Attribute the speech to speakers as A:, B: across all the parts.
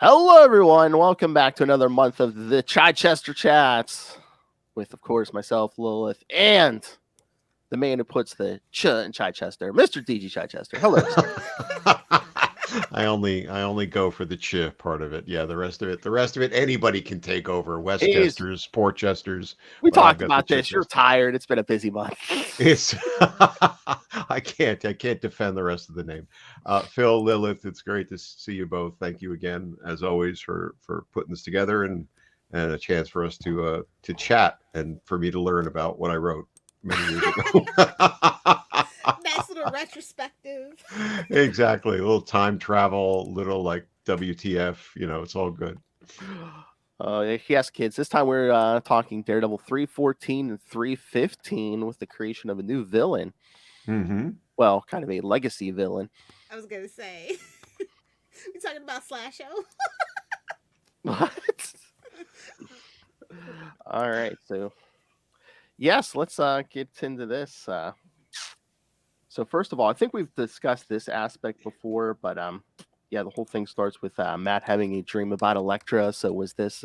A: Hello, everyone. Welcome back to another month of the Chichester Chats with, of course, myself, Lilith, and the man who puts the ch in Chichester, Mr. DG Chichester. Hello, sir.
B: I only go for the ch part of it. Yeah, the rest of it, anybody can take over.
A: He's,
B: Westchesters, Portchesters,
A: we
B: but I've
A: talked
B: got the
A: about this. You're
B: Chichester.
A: tired. It's been a busy month.
B: It's I can't defend the rest of the name. Phil, Lilith, it's great to see you both. Thank you again, as always, for putting this together and a chance for us to chat and for me to learn about what I wrote many years ago.
C: Nice little retrospective.
B: Exactly. A little time travel, little like WTF, it's all good.
A: Yes, kids. This time we're talking Daredevil 314 and 315 with the creation of a new villain.
B: Hmm.
A: Well, kind of a legacy villain.
C: I was gonna say. We talking about Slasho?
A: What? All right. So, yes, let's get into this. So first of all, I think we've discussed this aspect before, but yeah, the whole thing starts with Matt having a dream about Elektra. So was this?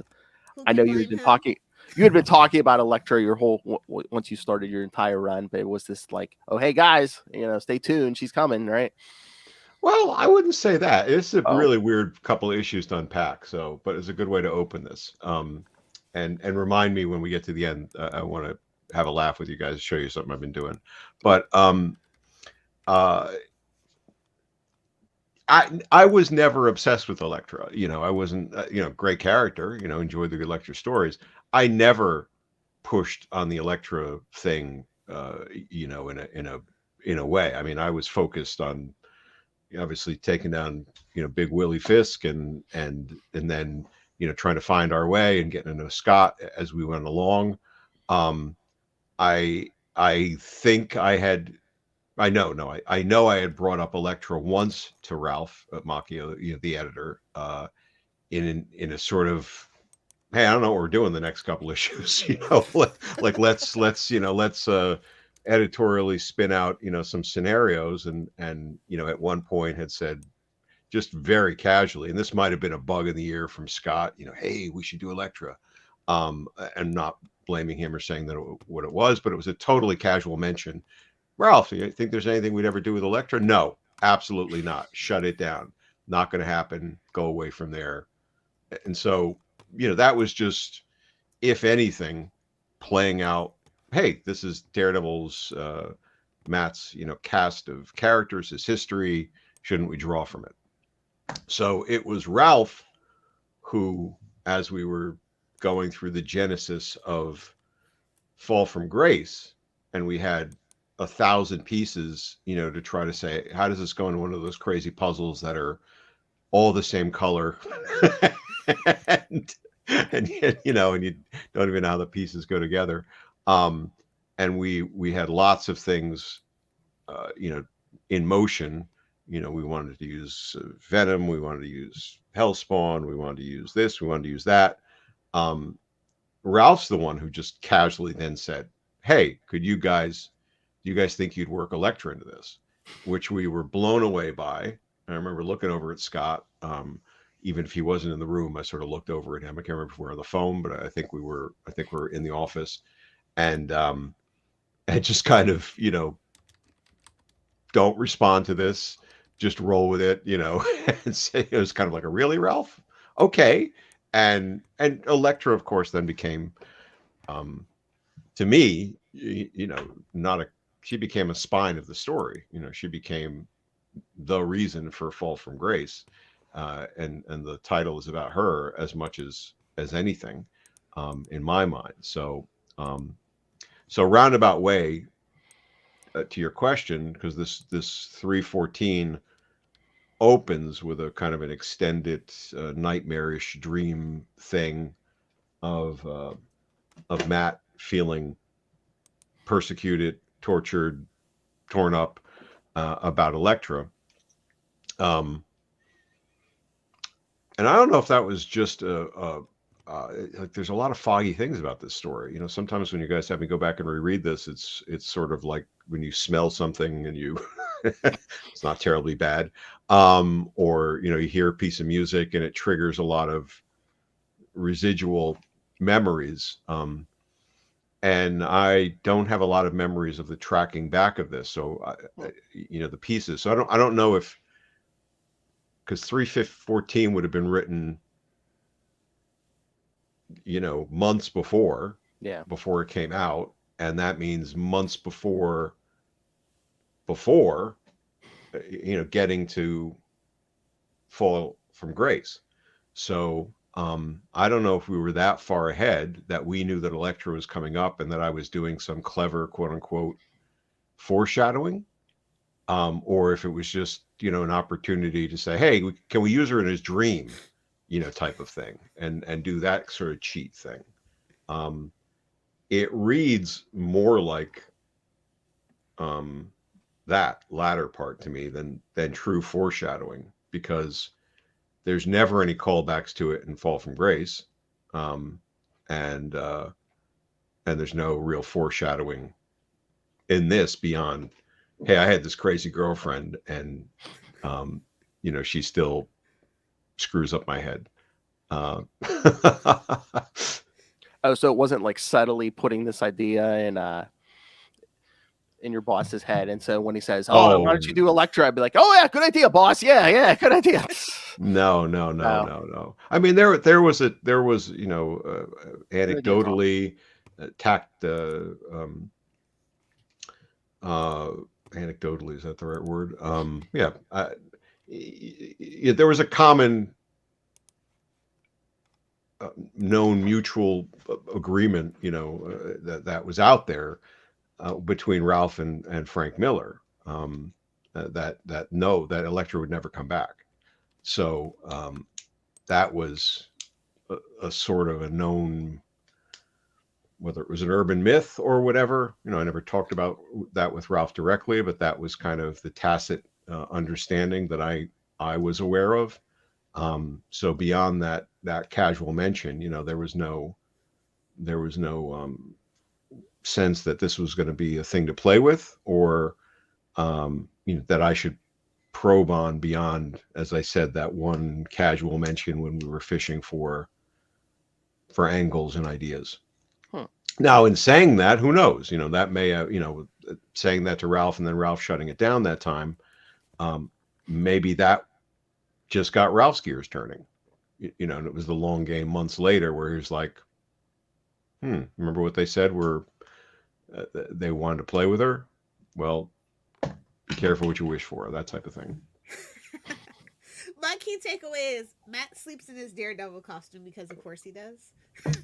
C: Who
A: I
C: can
A: know you had
C: blame
A: been
C: him?
A: talking. You had been talking about Elektra your whole once you started your entire run, but it was this like, oh hey guys, stay tuned, she's coming, right?
B: Well, I wouldn't say that. It's a
A: Oh,
B: really weird couple of issues to unpack. So, but it's a good way to open this. And remind me when we get to the end. I want to have a laugh with you guys, show you something I've been doing. But uh, I was never obsessed with Elektra. I wasn't. Great character. Enjoyed the Elektra stories. I never pushed on the Elektra thing. In a way. I mean, I was focused on obviously taking down Big Willie Fisk and then trying to find our way and getting to know Scott as we went along. Um, I think I know no I know I had brought up Elektra once to Ralph Macchio, the editor, in a sort of, hey, I don't know what we're doing the next couple issues, like let's editorially spin out some scenarios, and at one point had said just very casually, and this might have been a bug in the ear from Scott, hey, we should do Elektra, and not blaming him or saying that what it was, but it was a totally casual mention. Ralph, do you think there's anything we'd ever do with Elektra? No, absolutely not. Shut it down. Not going to happen. Go away from there. And so, that was just, if anything, playing out. Hey, this is Daredevil's, Matt's, cast of characters, his history. Shouldn't we draw from it? So it was Ralph who, as we were going through the genesis of Fall from Grace, and we had 1,000 pieces, to try to say, how does this go into one of those crazy puzzles that are all the same color, and and yet, and you don't even know how the pieces go together. Um, and we had lots of things, in motion. We wanted to use Venom, we wanted to use Hellspawn, we wanted to use this, we wanted to use that. Um, Ralph's the one who just casually then said, "Hey, do you guys think you'd work Elektra into this?" Which we were blown away by. I remember looking over at Scott. Even if he wasn't in the room, I sort of looked over at him. I can't remember if we were on the phone, but I think we were. I think we were in the office, and and just kind of, don't respond to this. Just roll with it, and say it was kind of like a, really, Ralph? Okay. And Elektra, of course, then became, um, to me, not a, she became a spine of the story. She became the reason for Fall from Grace, and the title is about her as much as anything, in my mind. So roundabout way, to your question, because this 314 opens with a kind of an extended, nightmarish dream thing of Matt feeling persecuted, tortured, torn up, about Elektra. Um, and I don't know if that was just like, there's a lot of foggy things about this story. Sometimes when you guys have me go back and reread this, it's sort of like when you smell something and you It's not terribly bad. Or you hear a piece of music and it triggers a lot of residual memories. And I don't have a lot of memories of the tracking back of this. So, the pieces. So I don't know if, because 314 would have been written, months before
A: Yeah.
B: it came out, and that means months before getting to Fall from Grace. So I don't know if we were that far ahead that we knew that Elektra was coming up and that I was doing some clever quote unquote foreshadowing, or if it was just an opportunity to say, hey, can we use her in his dream, type of thing, and do that sort of cheat thing. It reads more like that latter part to me than true foreshadowing, because there's never any callbacks to it in Fall from Grace, um, and there's no real foreshadowing in this beyond, hey, I had this crazy girlfriend, and she still screws up my head.
A: Oh, so it wasn't like subtly putting this idea in your boss's head, and so when he says, "Oh, why don't you do Elektra?" I'd be like, "Oh yeah, good idea, boss. Yeah, good idea."
B: No. I mean, there was anecdotally tact. Anecdotally, is that the right word? Yeah. There was a common known mutual agreement, that was out there between Ralph and Frank Miller, that Elektra would never come back. So that was a sort of a known, whether it was an urban myth or whatever. I never talked about that with Ralph directly, but that was kind of the tacit understanding that I was aware of. So beyond that casual mention, there was no sense that this was going to be a thing to play with, or that I should probe on beyond, as I said, that one casual mention when we were fishing for angles and ideas. Now, in saying that, who knows? That may, saying that to Ralph and then Ralph shutting it down that time, maybe that just got Ralph's gears turning. And it was the long game months later where he was like, remember what they said? They wanted to play with her? Well, be careful what you wish for, that type of thing.
C: My key takeaway is Matt sleeps in his Daredevil costume because, of course, he does.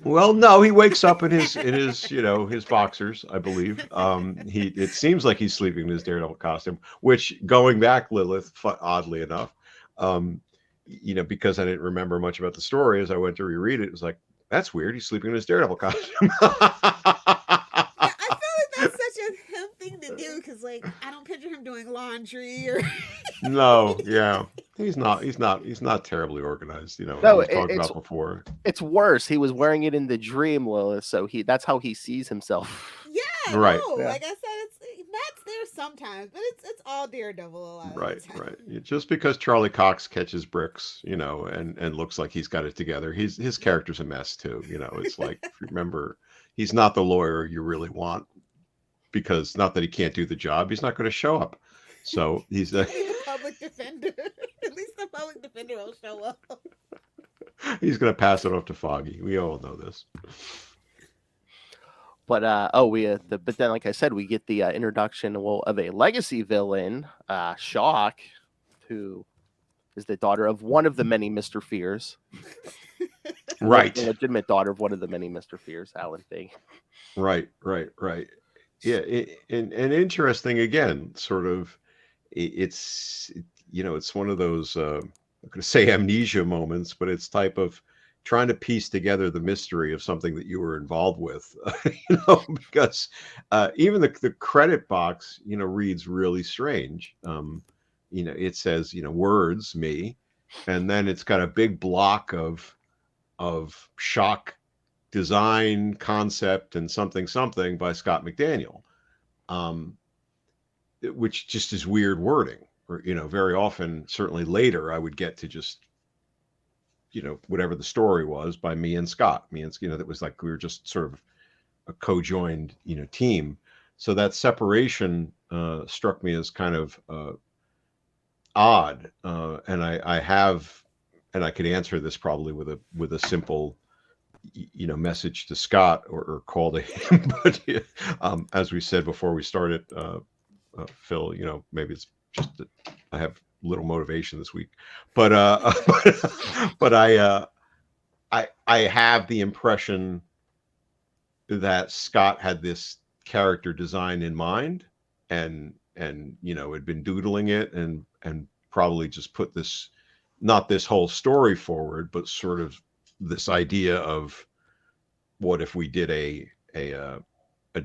B: Well, no, he wakes up in his his boxers, I believe. It seems like he's sleeping in his Daredevil costume, which, going back, Lilith, oddly enough, because I didn't remember much about the story, as I went to reread it, it was like, that's weird. He's sleeping in his Daredevil costume.
C: I feel like that's such a him thing to do, because I don't picture him doing laundry or.
B: No, yeah, he's not terribly organized.
A: No,
B: we've talked about before.
A: It's worse. He was wearing it in the dream, Lilith. So that's how he sees himself.
C: Yeah,
B: right.
C: No, like I said, Matt's there sometimes, but it's all Daredevil a lot.
B: Right. Just because Charlie Cox catches bricks, and looks like he's got it together, his character's a mess too. It's like, remember, he's not the lawyer you really want, because not that he can't do the job, he's not going to show up. So he's a
C: public defender. At least the public defender will show up.
B: He's going to pass it off to Foggy. We all know this.
A: But but then, like I said, we get the introduction of a legacy villain, Shock, who is the daughter of one of the many Mr. Fears.
B: Right.
A: The legitimate daughter of one of the many Mr. Fears, Alan Fig.
B: Right. Yeah, and interesting again, sort of. It's one of those I'm going to say amnesia moments, but it's type of trying to piece together the mystery of something that you were involved with, because even the credit box, reads really strange. It says, words, me, and then it's got a big block of Shock design concept and something by Scott McDaniel. which just is weird wording. Or, very often, certainly later, I would get to just, whatever the story was by me and Scott. That was like we were just sort of a co-joined, team. So that separation struck me as kind of odd. And and I could answer this probably with a simple, message to Scott or call to him. But as we said before we started, Phil, maybe it's just that I have little motivation this week, but but I have the impression that Scott had this character design in mind, and had been doodling it, and probably just put this, not this whole story forward, but sort of this idea of what if we did a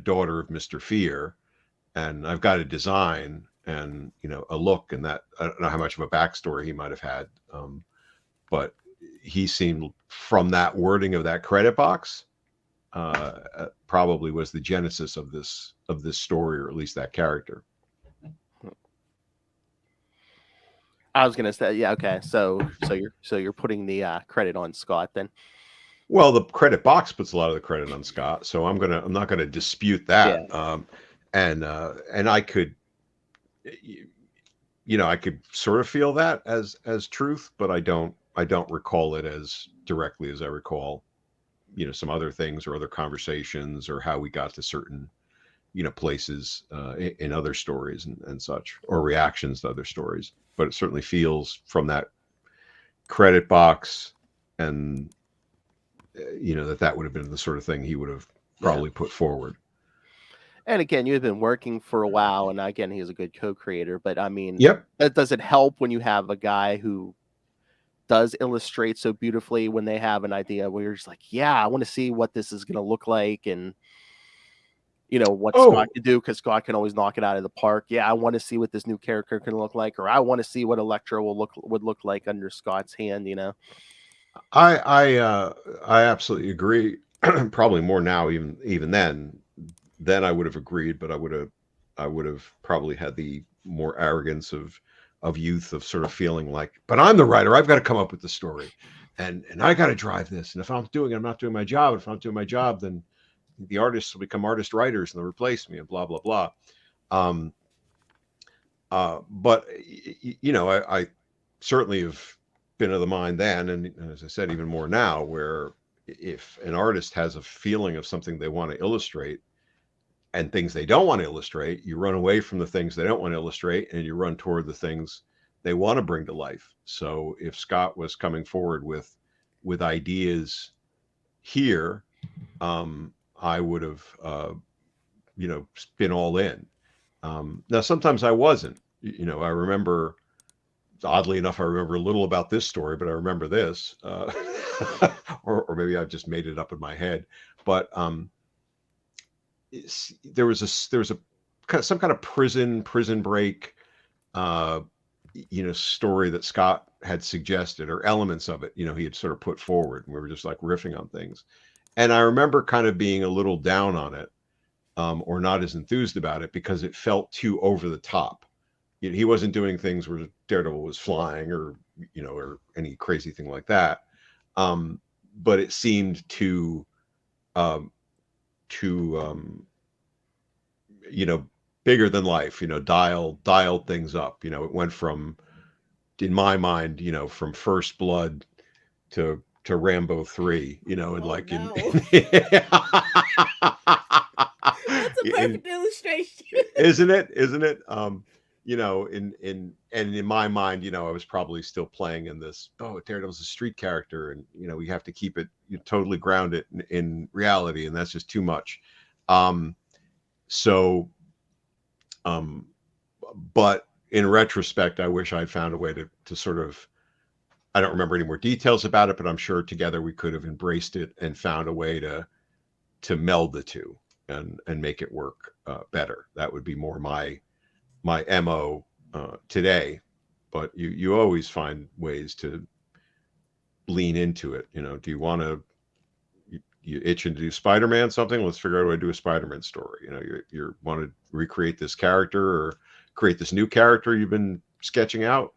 B: daughter of Mr. Fear, and I've got a design and a look, and that I don't know how much of a backstory he might have had, but he seemed, from that wording of that credit box, probably was the genesis of this story, or at least that character.
A: I was gonna say, yeah, okay. So you're putting the credit on Scott then.
B: Well, the credit box puts a lot of the credit on Scott, so I'm not gonna dispute that.
A: Yeah.
B: And I could, I could sort of feel that as truth, but I don't recall it as directly as I recall, some other things or other conversations, or how we got to certain, places in other stories and such, or reactions to other stories. But it certainly feels from that credit box, and that would have been the sort of thing he would have probably put forward.
A: And again, you had been working for a while, and again, he's a good co-creator. But I mean,
B: Yep.
A: Does it help when you have a guy who does illustrate so beautifully, when they have an idea where you're just like, yeah, I want to see what this is going to look like, and what Scott can do, because Scott can always knock it out of the park. Yeah, I want to see what this new character can look like, or I want to see what Electro would look like under Scott's hand.
B: I absolutely agree. Probably more now, even then I would have agreed, but I would have probably had the more arrogance of youth, of sort of feeling like, but I'm the writer, I've got to come up with the story, and I got to drive this, and if I'm doing it, I'm not doing my job. If I'm not doing my job, then the artists will become artist writers and they'll replace me, and blah blah blah. But I certainly have been of the mind then, and as I said, even more now, where if an artist has a feeling of something they want to illustrate, and things they don't want to illustrate, you run away from the things they don't want to illustrate, and you run toward the things they want to bring to life. So if Scott was coming forward with ideas here, I would have been all in. Now sometimes I wasn't. I remember, oddly enough, I remember a little about this story, but I remember this, or maybe I've just made it up in my head. But there was some kind of prison break, story that Scott had suggested, or elements of it, he had sort of put forward, and we were just like riffing on things. And I remember kind of being a little down on it, or not as enthused about it, because it felt too over the top. He wasn't doing things where Daredevil was flying, or or any crazy thing like that. But it seemed to bigger than life. Dialed things up. It went from, in my mind, from First Blood to Rambo 3. And like
C: no. That's a perfect illustration.
B: Isn't it? In my mind, I was probably still playing in this, Daredevil's a street character, and we have to keep it totally grounded in reality, and that's just too much. But in retrospect, I wish I'd found a way to sort of, I don't remember any more details about it, but I'm sure together we could have embraced it and found a way to meld the two and make it work better. That would be more my MO today. But you always find ways to lean into it. Do you want to, you itching to do Spider-Man something? Let's figure out a way to do a Spider-Man story. You want to recreate this character, or create this new character you've been sketching out,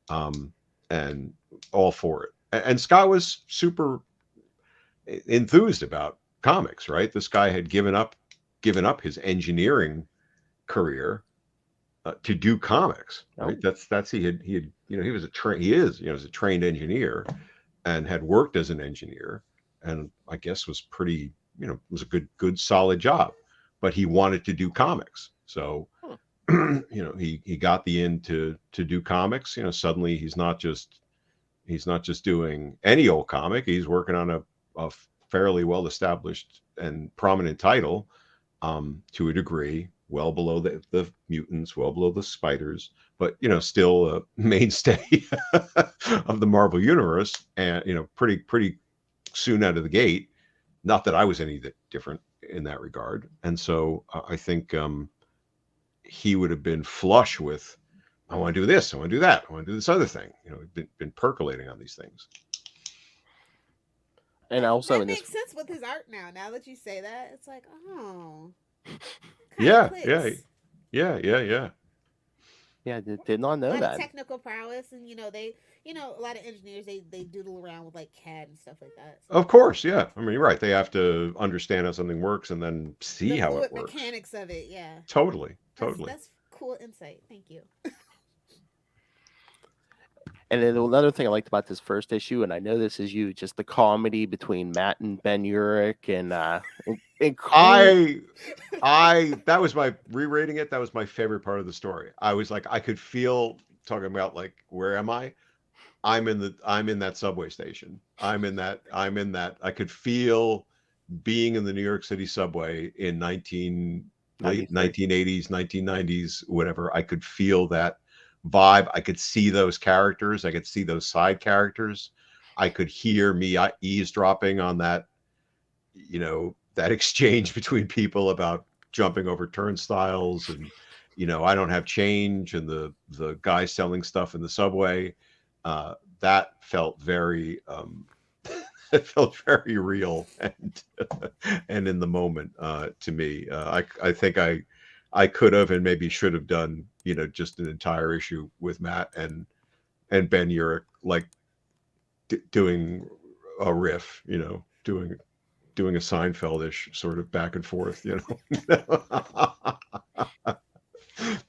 B: and all for it. And Scott was super enthused about comics, right? This guy had given up his engineering career to do comics, right?
A: Oh.
B: That's he had he was he is was a trained engineer and had worked as an engineer, and I guess was pretty was a good solid job, but he wanted to do comics. So he got the in to do comics. Suddenly he's not just doing any old comic. He's working on a fairly well established and prominent title, to a degree, well below the mutants, well below the spiders, but still a mainstay of the Marvel universe, and pretty soon out of the gate. Not that I was any different in that regard. And so I think he would have been flush with, I want to do this, I want to do that, I want to do this other thing. Been percolating on these things.
A: And also
C: that
A: in this
C: makes sense with his art now. Now that you say that, it's like, oh,
B: Yeah.
A: Yeah, did not know
C: a lot
A: that.
C: of technical prowess, and they, a lot of engineers they doodle around with like CAD and stuff like that. So.
B: Of course, yeah. I mean, you're right. They have to understand how something works and then see
C: the
B: how
C: fluid
B: it works.
C: mechanics of it, yeah.
B: Totally.
C: That's cool insight. Thank you.
A: And then another thing I liked about this first issue, and I know this is you, just the comedy between Matt and Ben Urich, and
B: that was my rereading it. That was my favorite part of the story. I was like, I could feel talking about like, where am I? I'm in that subway station. I'm in that. I could feel being in the New York City subway in late 1980s, 1990s, whatever. I could feel that vibe. I could see those characters. I could see those side characters. I could hear me eavesdropping on that, that exchange between people about jumping over turnstiles and, I don't have change, and the guy selling stuff in the subway. That felt very, it felt very real and in the moment to me. I think I could have and maybe should have done, just an entire issue with Matt and Ben Urich, like doing a riff, doing a Seinfeld-ish sort of back and forth,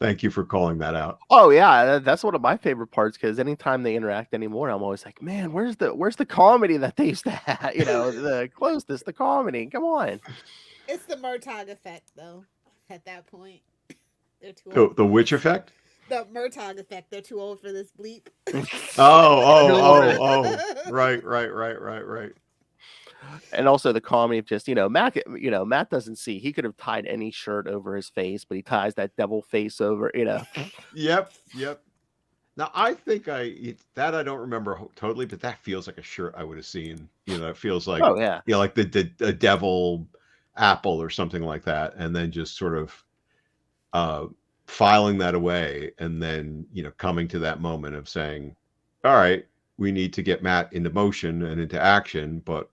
B: Thank you for calling that out.
A: Oh yeah, that's one of my favorite parts, because anytime they interact anymore, I'm always like, man, where's the comedy that they used to have? The closeness, the comedy. Come on.
C: It's the Murtaugh effect, though. At that point, they're too
B: old. The which effect?
C: The Murtaugh effect. They're too old for this bleep.
B: Oh, right.
A: And also the comedy of just, Matt doesn't see. He could have tied any shirt over his face, but he ties that devil face over,
B: Yep. Now I think I don't remember totally, but that feels like a shirt I would have seen. It feels like,
A: oh yeah,
B: like the devil apple or something like that, and then just sort of filing that away, and then coming to that moment of saying, all right, we need to get Matt into motion and into action, but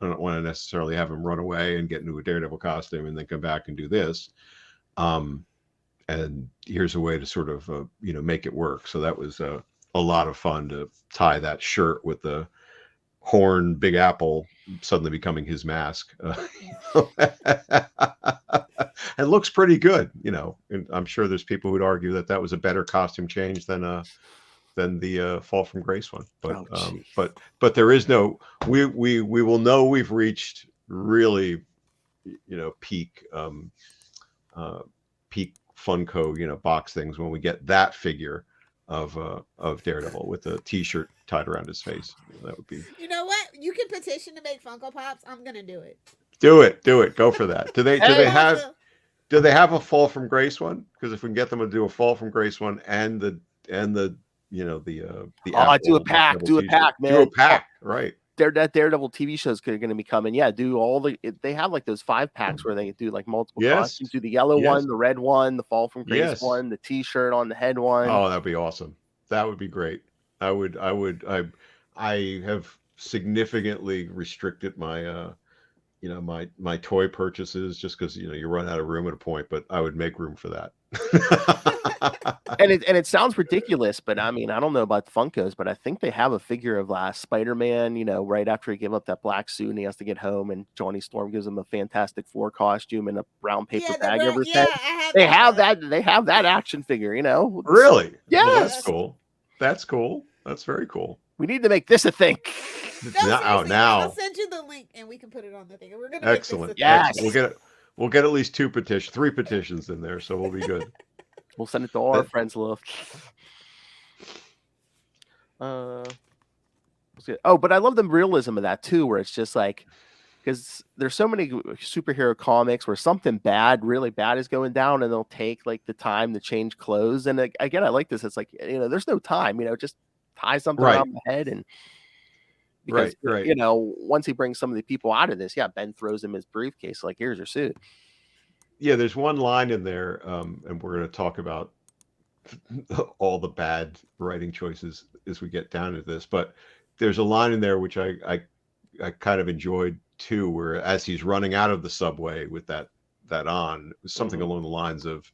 B: I don't want to necessarily have him run away and get into a Daredevil costume and then come back and do this. And here's a way to sort of, make it work. So that was a lot of fun to tie that shirt with the horn, Big Apple suddenly becoming his mask. It looks pretty good, and I'm sure there's people who'd argue that was a better costume change than the Fall from Grace one. But but there is no, we will know we've reached really, peak peak Funko, box things when we get that figure of Daredevil with a t-shirt tied around his face. That would be.
C: You know what? You can petition to make Funko Pops. I'm gonna do it.
B: Do it. Go for that. Do they have a Fall from Grace one? Because if we can get them to do a Fall from Grace one and the the
A: do a pack, man.
B: Do a pack, right?
A: That Daredevil TV show is going to be coming. Yeah, do all they have like those 5-packs where they do like multiple costumes. Do the yellow one, the red one, the Fall from Grace one, the T-shirt on the head one.
B: Oh, that'd be awesome. That would be great. I have significantly restricted my my toy purchases, just because you run out of room at a point, but I would make room for that.
A: And it sounds ridiculous, but I mean, I don't know about the Funkos, but I think they have a figure of Spider-Man, right after he gave up that black suit and he has to get home, and Johnny Storm gives him a Fantastic Four costume and a brown paper bag over his head.
C: I have
A: They
C: that
A: have
C: one.
A: they have that action figure,
B: Really? Well, that's
A: Yes.
B: cool. That's cool. That's very cool.
A: We need to make this a thing.
C: No,
B: Now,
C: seriously,
B: now.
C: I'll send you the link and we can put it on the thing. We're gonna
B: Excellent.
C: make this a thing.
A: Yes.
B: We'll get at least 3 petitions in there, so we'll be good.
A: We'll send it to all our friends, Lilith. Oh, but I love the realism of that too, where it's just like, because there's so many superhero comics where something bad, really bad, is going down, and they'll take like the time to change clothes. And again, I like this. It's like, there's no time. Just tie something around the head, and because
B: right.
A: once he brings some of the people out of this, Ben throws him his briefcase, like, here's your suit.
B: Yeah, there's one line in there, and we're going to talk about all the bad writing choices as we get down to this, but there's a line in there which I kind of enjoyed too, where as he's running out of the subway with that on, something along the lines of,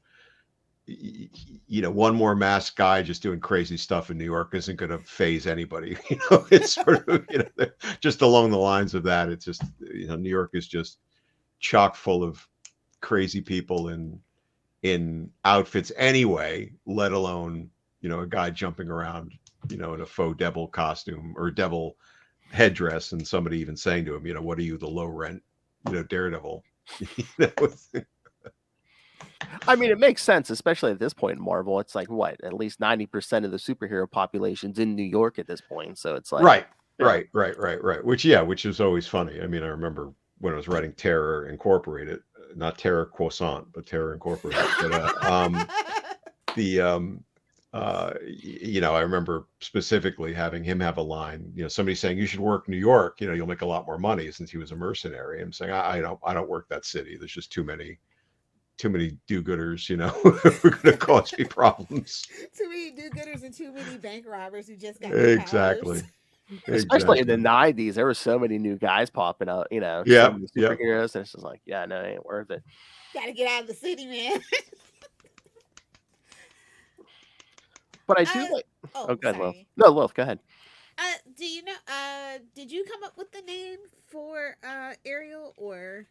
B: one more masked guy just doing crazy stuff in New York isn't going to phase anybody. It's sort of, just along the lines of that. It's just, New York is just chock full of crazy people in outfits anyway, let alone, a guy jumping around, in a faux devil costume or devil headdress, and somebody even saying to him, what are you, the low rent, Daredevil?
A: I mean, it makes sense, especially at this point in Marvel. It's like, what, at least 90% of the superhero population's in New York at this point. So it's like,
B: right. Which is always funny. I mean, I remember when I was writing Terror Incorporated, not Terror Croissant, but Terror Incorporated. But I remember specifically having him have a line, somebody saying, you should work New York, you'll make a lot more money, since he was a mercenary. I'm saying, I don't work that city. There's just too many do-gooders, who are going to cause me problems.
C: Too many do-gooders and too many bank robbers who just got
B: exactly.
A: Especially in the 90s, there were so many new guys popping up, so many superheroes, and it's just like, no, it ain't worth it.
C: Gotta get out of the city, man.
A: But I do like.
C: Oh,
A: go ahead,
C: sorry.
A: Lilith. No, Lilith, go ahead.
C: Do you know? Did you come up with the name for Ariel, or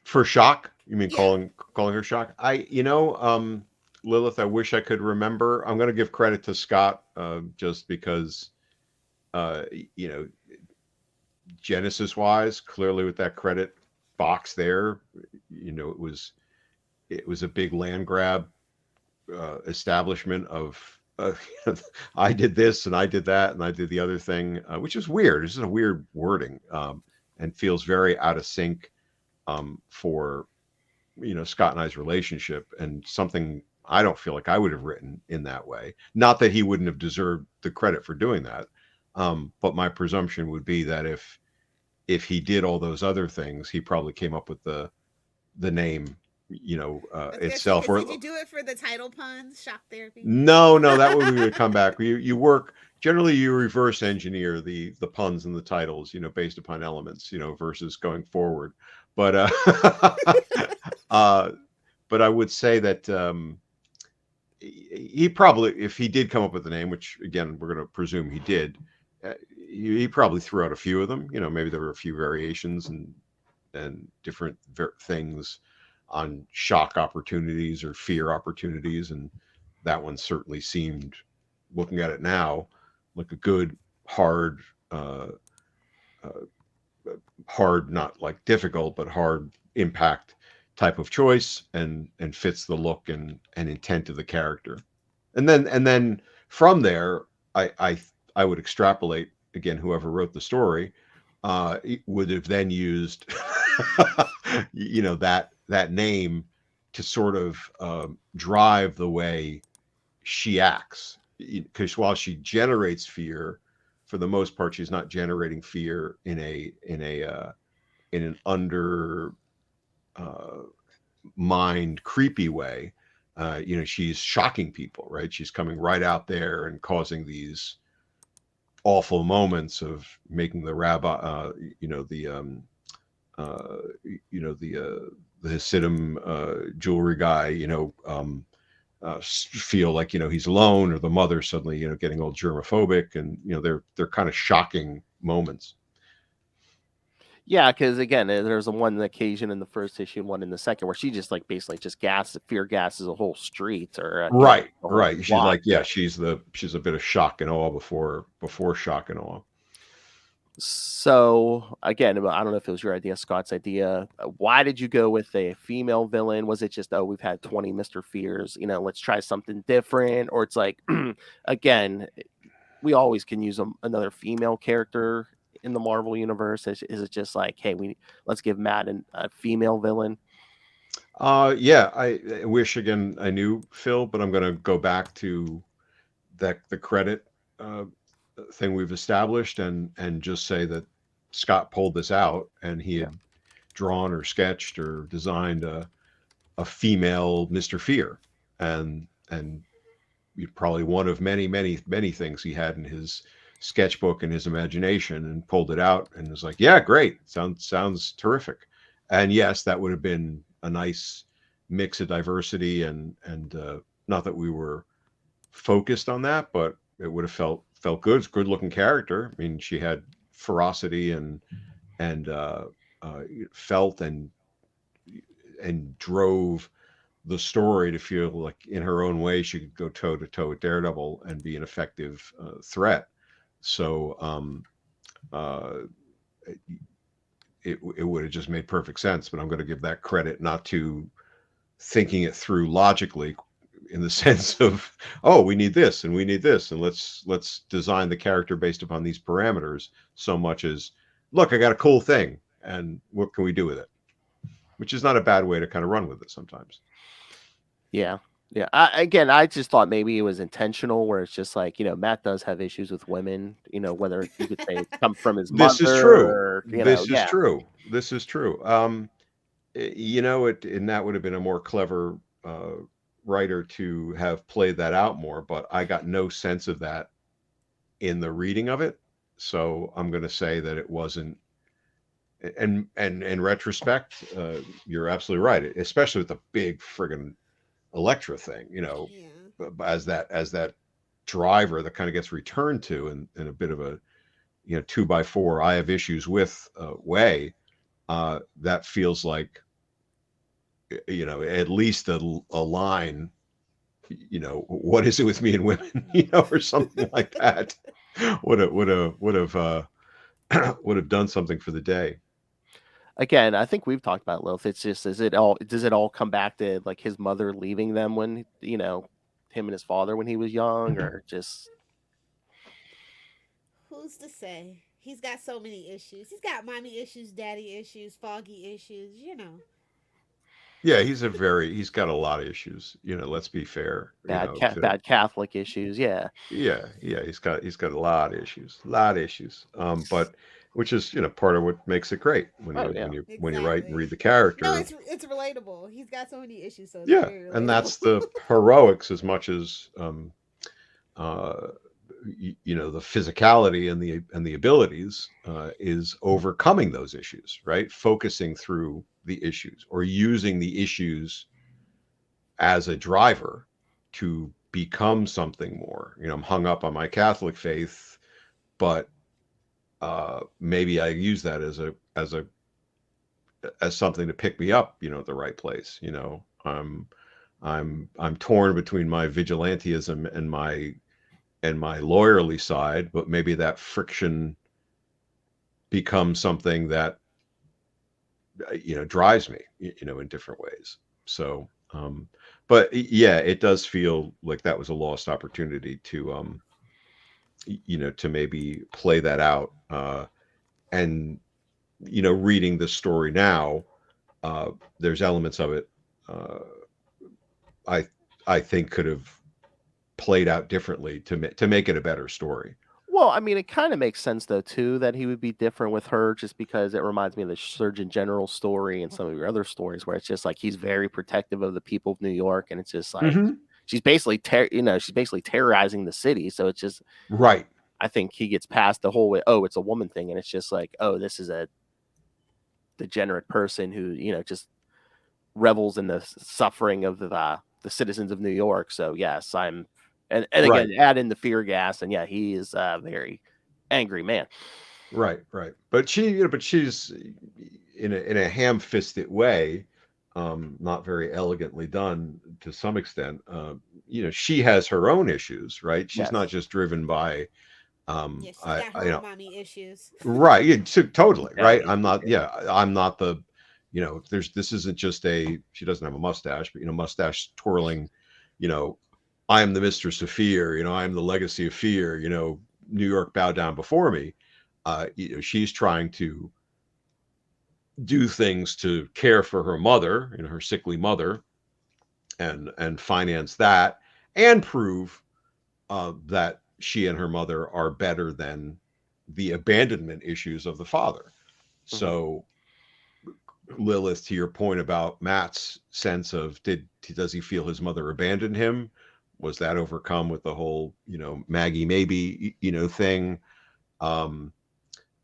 B: for Shock? You mean calling her Shock? Lilith, I wish I could remember. I'm going to give credit to Scott, just because, Genesis wise, clearly with that credit box there, it was a big land grab establishment of I did this and I did that and I did the other thing, which is weird. This is a weird wording, and feels very out of sync for Scott and I's relationship, and something I don't feel like I would have written in that way. Not that he wouldn't have deserved the credit for doing that, but my presumption would be that if he did all those other things, he probably came up with the name itself.
C: Did you do it for the title puns, Shock Therapy?
B: No, that way we would come back. You work, generally you reverse engineer the puns and the titles, based upon elements, versus going forward. But but I would say that he probably, if he did come up with the name, which again we're going to presume he did, he probably threw out a few of them. Maybe there were a few variations and different things on shock opportunities or fear opportunities, and that one certainly seemed, looking at it now, like a good hard, not like difficult, but hard impact type of choice, and fits the look and intent of the character. And then from there, I would extrapolate, again, whoever wrote the story would have then used that name to sort of drive the way she acts, because while she generates fear, for the most part she's not generating fear in an under mind creepy way. She's shocking people, right? She's coming right out there and causing these awful moments of making the rabbi, the Hasidim jewelry guy, feel like he's alone, or the mother suddenly getting all germophobic, and they're kind of shocking moments.
A: Yeah, because again, there's a one occasion in the first issue and one in the second where she just like basically just fear gases a whole street or
B: Right,
A: the whole
B: right. She's
A: block.
B: like, yeah, she's a bit of shock and awe before shock and awe.
A: So again, I don't know if it was your idea, Scott's idea. Why did you go with a female villain? Was it just, oh, we've had 20 Mr. Fears, let's try something different? Or it's like, again, we always can use another female character in the Marvel universe. Is it just like, hey, let's give Matt a female villain?
B: Yeah, I wish again I knew Phil, but I'm going to go back to the credit uh, thing we've established, and just say that Scott pulled this out, and he
A: Yeah.
B: had drawn or sketched or designed a female Mr. Fear, and probably one of many, many, many things he had in his sketchbook and his imagination, and pulled it out and was like, yeah, great, sounds terrific. And yes, that would have been a nice mix of diversity, and not that we were focused on that, but it would have felt good. It's a good looking character. I mean, she had ferocity and felt and drove the story to feel like in her own way she could go toe to toe with Daredevil and be an effective threat. So uh, it would have just made perfect sense. But I'm going to give that credit not to thinking it through logically, in the sense of, oh, we need this and we need this, and let's design the character based upon these parameters, so much as, look, I got a cool thing, and what can we do with it? Which is not a bad way to kind of run with it sometimes.
A: Yeah. Yeah. I just thought maybe it was intentional where it's just like, Matt does have issues with women, whether you could say it's come from his
B: This is
A: mother
B: true.
A: or,
B: This is
A: yeah.
B: true. This is true. And that would have been a more clever writer to have played that out more, but I got no sense of that in the reading of it. So I'm going to say that it wasn't. And in retrospect, you're absolutely right, especially with the big friggin' Elektra thing,
C: Yeah.
B: as that driver that kind of gets returned to in a bit of a 2x4 I have issues with way. That feels like at least a line, what is it with me and women, or something like that. Would have would have done something for the day.
A: Again, I think we've talked about Lilith. It's just, does it all come back to like his mother leaving them when, him and his father when he was young, or just.
C: Who's to say? He's got so many issues. He's got mommy issues, daddy issues, foggy issues.
B: Yeah, he's got a lot of issues. Let's be fair.
A: Bad Catholic issues, yeah.
B: Yeah, he's got a lot of issues, but which is part of what makes it great when
A: Oh
B: you
A: yeah.
B: when you write and
C: Exactly.
B: read the
C: No,
B: character.
C: it's relatable. He's got so many issues, so it's
B: Yeah,
C: very
B: and
C: relatable.
B: that's the heroics as much as uh, the physicality and the abilities is overcoming those issues, right? Focusing through the issues or using the issues as a driver to become something more. I'm hung up on my Catholic faith, but maybe I use that as something to pick me up, at the right place. I'm torn between my vigilantism and my lawyerly side, but maybe that friction becomes something that drives me, in different ways. So, but yeah, it does feel like that was a lost opportunity to maybe play that out. And reading this story now, there's elements of it uh, I I think could have played out differently to make it a better story.
A: Well, I mean, it kind of makes sense though too that he would be different with her, just because it reminds me of the Surgeon General story and some of your other stories where it's just like he's very protective of the people of New York, and it's just like
B: Mm-hmm.
A: she's basically terrorizing the city. So it's just,
B: Right.
A: I think he gets past the whole way, oh, it's a woman thing, and it's just like, oh, this is degenerate person who just revels in the suffering of the citizens of New York. So yes, and again,
B: Right.
A: add in the fear gas, and yeah, he is a very angry man.
B: Right, right. But she's in a ham-fisted way, not very elegantly done to some extent. She has her own issues, right? She's not
A: Yes.
B: just driven by,
C: Yes, she got her
B: you
C: own
B: know,
C: mommy issues.
B: right? Yeah, totally,
A: Yeah,
B: right. I'm not the, this isn't just she doesn't have a mustache, but mustache twirling, you know, I am the mistress of fear, I am the legacy of fear, New York bow down before me. She's trying to do things to care for her mother, her sickly mother, and finance that, and prove that she and her mother are better than the abandonment issues of the father.
A: hmm
B: So, Lilith, to your point about Matt's sense of does he feel his mother abandoned him? Was that overcome with the whole Maggie maybe thing? Um,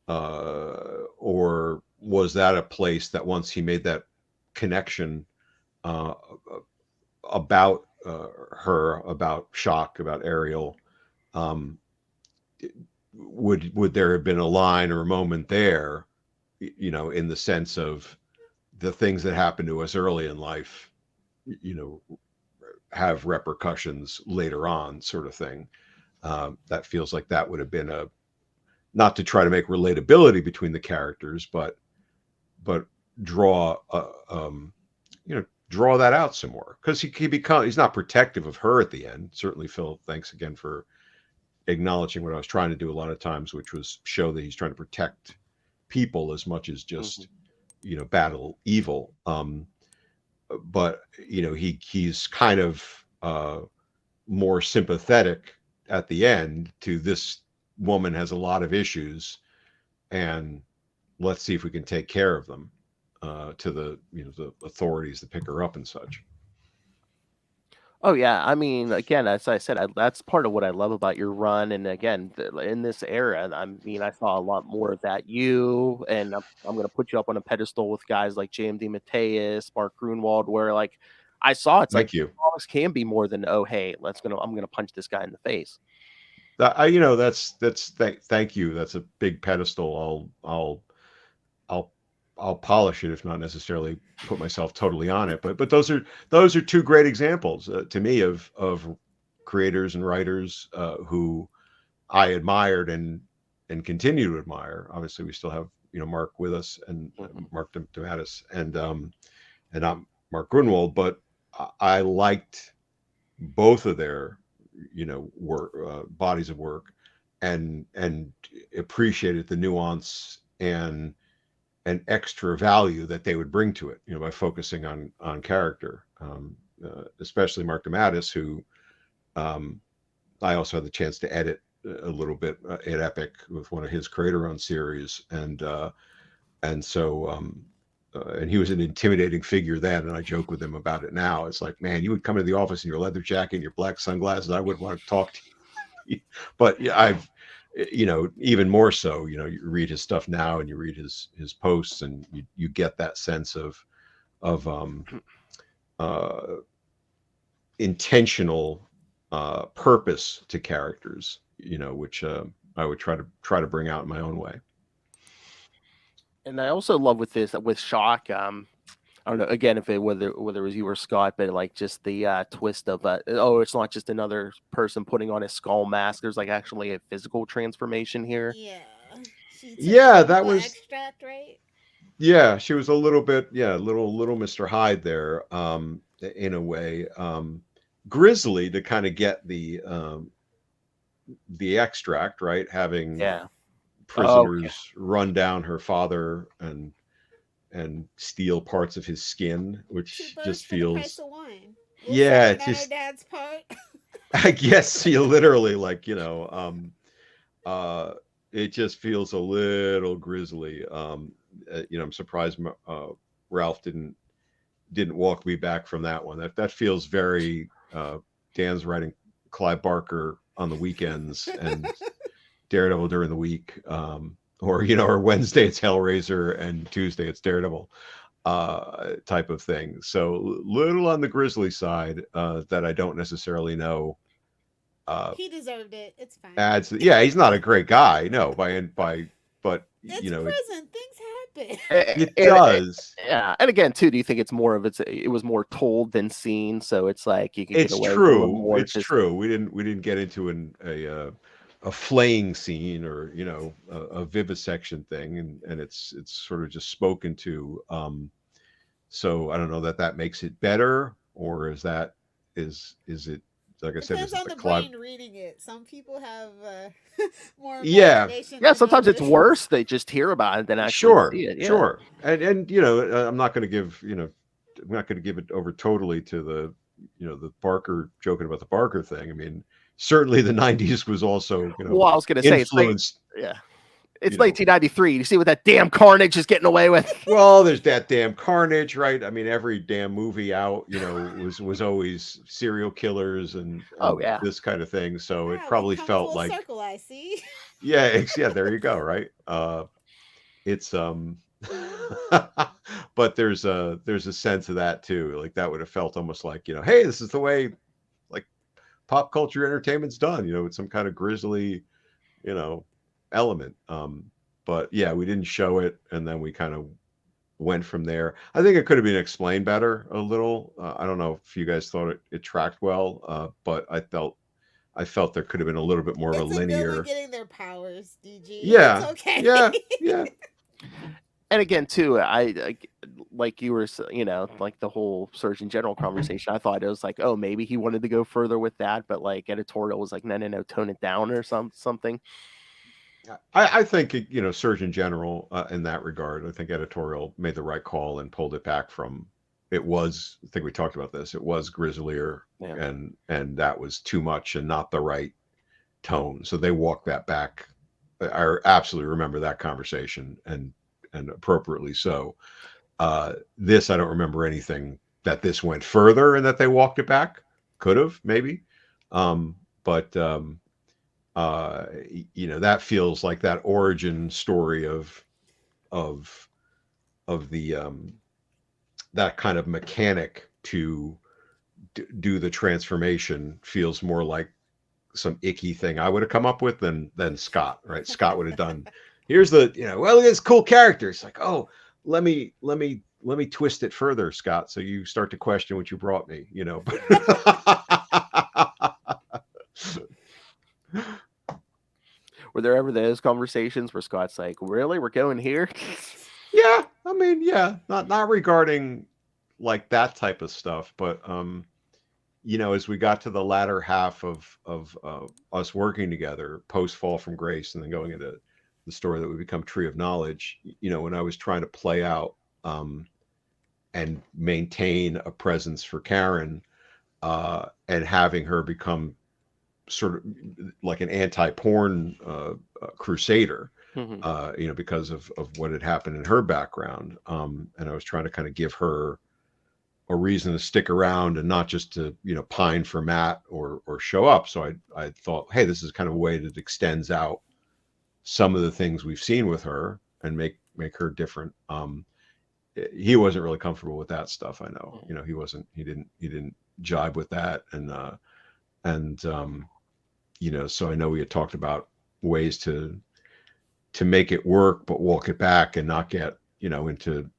B: or was that a place that once he made that connection uh, about her, about Shock, about Ariel, um, would there have been a line or a moment there, in the sense of the things that happen to us early in life, you know, have repercussions later on, sort of thing. That feels like that would have been a, not to try to make relatability between the characters, but draw draw that out some more, because he's not protective of her at the end. Certainly, Phil, thanks again for acknowledging what I was trying to do a lot of times, which was show that he's trying to protect people as much as
A: hmm
B: just battle evil. But he's kind of more sympathetic at the end to this woman has a lot of issues, and let's see if we can take care of them, to the the authorities that pick her up and such.
A: Oh yeah, I mean, again, as I said, that's part of what I love about your run. And again, in this era, I mean, I saw a lot more of that. And I'm going to put you up on a pedestal with guys like JMD Mateus, Mark Grunwald, where like I saw it's like
B: Thank you.
A: comics can be more than, oh hey, I'm gonna punch this guy in the face.
B: Thank you. That's a big pedestal. I'll I'll polish it, if not necessarily put myself totally on it. But those are two great examples, to me, of creators and writers, who I admired and continue to admire. Obviously, we still have Mark with us, and
A: hmm
B: Mark Dematis, and not Mark Grunwald, but I liked both of their work, bodies of work, and appreciated the nuance and extra value that they would bring to it, by focusing on character, especially Mark Dematis, who, um, I also had the chance to edit a little bit at Epic with one of his creator-owned series, and so, and he was an intimidating figure then, and I joke with him about it now. It's like, man, you would come into the office in your leather jacket and your black sunglasses, I wouldn't want to talk to you. But yeah, I've, even more so, you read his stuff now and you read his posts, and you get that sense of uh, intentional purpose to characters, which I would try to bring out in my own way.
A: And I also love with this with Shock. I don't know again if whether it was you or Scott, but like just the twist of oh, it's not just another person putting on a skull mask. There's like actually a physical transformation here.
C: Yeah, she took
B: Yeah,
C: some
B: that was,
C: extract, right?
B: yeah, she was a little bit, yeah, little Mr. Hyde there, in a way, grisly to kind of get the extract, right, having
A: Yeah. Oh yeah.
B: prisoners run down her father and steal parts of his skin,
C: Two
B: which
C: birds
B: just
C: for the price
B: feels,
C: of one. We'll
B: yeah,
C: say
B: it's
C: that on her
B: just,
C: dad's part.
B: I guess, you literally, like, uh it just feels a little grisly. I'm surprised Ralph didn't walk me back from that one. That feels very, Dan's writing Clive Barker on the weekends and Daredevil during the week. or or Wednesday it's Hellraiser and Tuesday it's Daredevil, type of thing. So little on the grisly side, that I don't necessarily know.
C: He deserved it. It's fine.
B: Adds, yeah, he's not a great guy, no, but
C: It's prison. Things happen.
B: it
A: And,
B: does.
A: yeah, and again, too, do you think it's more of it was more told than seen? So it's like you could get
B: It's
A: away with a little
B: true.
A: more.
B: It's
A: Just
B: true. We didn't get into a flaying scene, or a vivisection thing, and it's sort of just spoken to. So I don't know that makes it better, or is it, like I said, is
C: Depends
B: it
C: on
B: the
C: the
B: club?
C: brain reading it. Some people have more
B: Yeah,
C: imagination
A: yeah,
C: than
A: sometimes it's
C: others.
A: worse. They just hear about it than actually
B: sure,
A: see it. Yeah.
B: sure. And I'm not going to give I'm not going to give it over totally to the Barker, joking about the Barker thing. I mean, certainly the '90s was also
A: Well, I was gonna say it's like,
B: influenced.
A: yeah, it's
B: You know,
A: 1993. You see what that damn Carnage is getting away with?
B: well, there's that damn Carnage, right? I mean, every damn movie out, was always serial killers and
A: Oh yeah.
B: this kind of thing. So it
C: Wow, we've
B: probably
C: come
B: felt
C: full
B: like,
C: circle, I see.
B: yeah, yeah, there you go, right? It's but there's a sense of that too. Like that would have felt almost like, hey, this is the way like pop culture entertainment's done, with some kind of grisly, you know, element. But yeah, we didn't show it, and then we kind of went from there. I think it could have been explained better a little. I don't know if you guys thought it tracked well, but I felt there could have been a little bit more of a
C: It's a villain
B: linear.
C: getting their powers, DG. It's
B: Yeah,
C: okay.
B: yeah, yeah.
A: And again, too, like you were, like the whole Surgeon General conversation. I thought it was like, oh, maybe he wanted to go further with that, but like editorial was like, no, no, no, tone it down or something.
B: I think Surgeon General, in that regard, I think editorial made the right call and pulled it back from. It was, I think we talked about this. It was grislier,
A: Yeah.
B: and that was too much and not the right tone. So they walked that back. I absolutely remember that conversation, and appropriately so. This, I don't remember anything that this went further and that they walked it back. Could have, maybe, but that feels like that origin story of the that kind of mechanic to do the transformation feels more like some icky thing I would have come up with than Scott, right? Scott would have done, here's the, well, look at this cool character. It's like, oh, let me twist it further, Scott, so you start to question what you brought me,
A: Were there ever those conversations where Scott's like, really, we're going here?
B: Yeah, I mean, yeah, not regarding like that type of stuff, but as we got to the latter half of us working together, post Fall from Grace, and then going into the story that would become Tree of Knowledge, when I was trying to play out and maintain a presence for Karen, and having her become sort of like an anti-porn crusader,
A: Mhm.
B: because of what had happened in her background. And I was trying to kind of give her a reason to stick around and not just to, pine for Matt or show up. So I thought, hey, this is kind of a way that extends out some of the things we've seen with her and make her different. He wasn't really comfortable with that stuff. I know, he didn't jibe with that. And so I know we had talked about ways to make it work, but walk it back and not get, into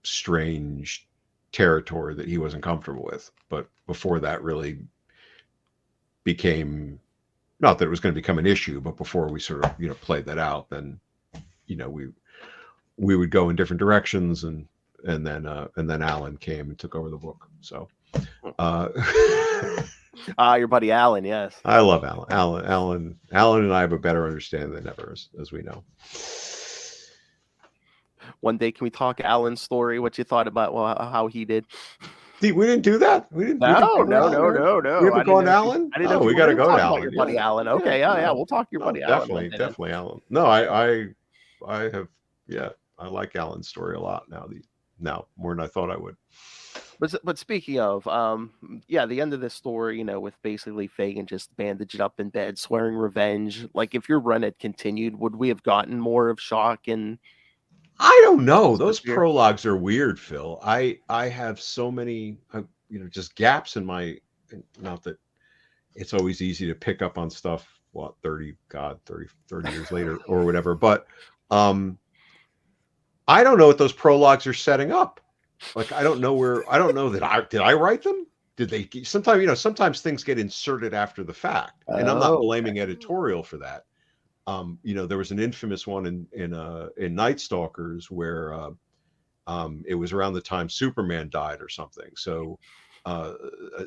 B: strange territory that he wasn't comfortable with. But before that really became, not that it was going to become an issue, but before we sort of, played that out, then, we would go in different directions, and then Alan came and took over the book. So,
A: Your buddy Alan, yes.
B: I love Alan. Alan and I have a better understanding than ever, as we know.
A: One day, can we talk Alan's story? What you thought about how he did?
B: We didn't do that. We didn't
A: No,
B: cover
A: no,
B: Alan,
A: no,
B: right?
A: no, no.
B: We haven't
A: I didn't
B: gone
A: know
B: to
A: if you,
B: Alan.
A: I didn't know
B: Oh,
A: if
B: we
A: you
B: got to
A: wanted to
B: go to
A: talk about
B: Alan.
A: your buddy
B: Yeah,
A: Alan.
B: yeah,
A: Okay, yeah,
B: no,
A: we'll talk your
B: no,
A: buddy Alan one day then.
B: definitely Alan. No, I have, yeah, I like Alan's story a lot now. Now more than I thought I would.
A: But speaking of, yeah, the end of this story, with basically Fagin just bandaged up in bed, swearing revenge. Like, if your run had continued, would we have gotten more of Shock and
B: I don't know.
A: Chichester
B: Those
A: Fear?
B: prologues are weird, Phil. I have so many, just gaps in my. Not that it's always easy to pick up on stuff. What 30 years later or whatever. But um, I don't know what those prologues are setting up. Like I don't know where. I don't know that I did. I write them. Did they? Sometimes sometimes things get inserted after the fact, and I'm not
A: Oh, okay.
B: blaming editorial for that. There was an infamous one in Night Stalkers where it was around the time Superman died or something. So uh,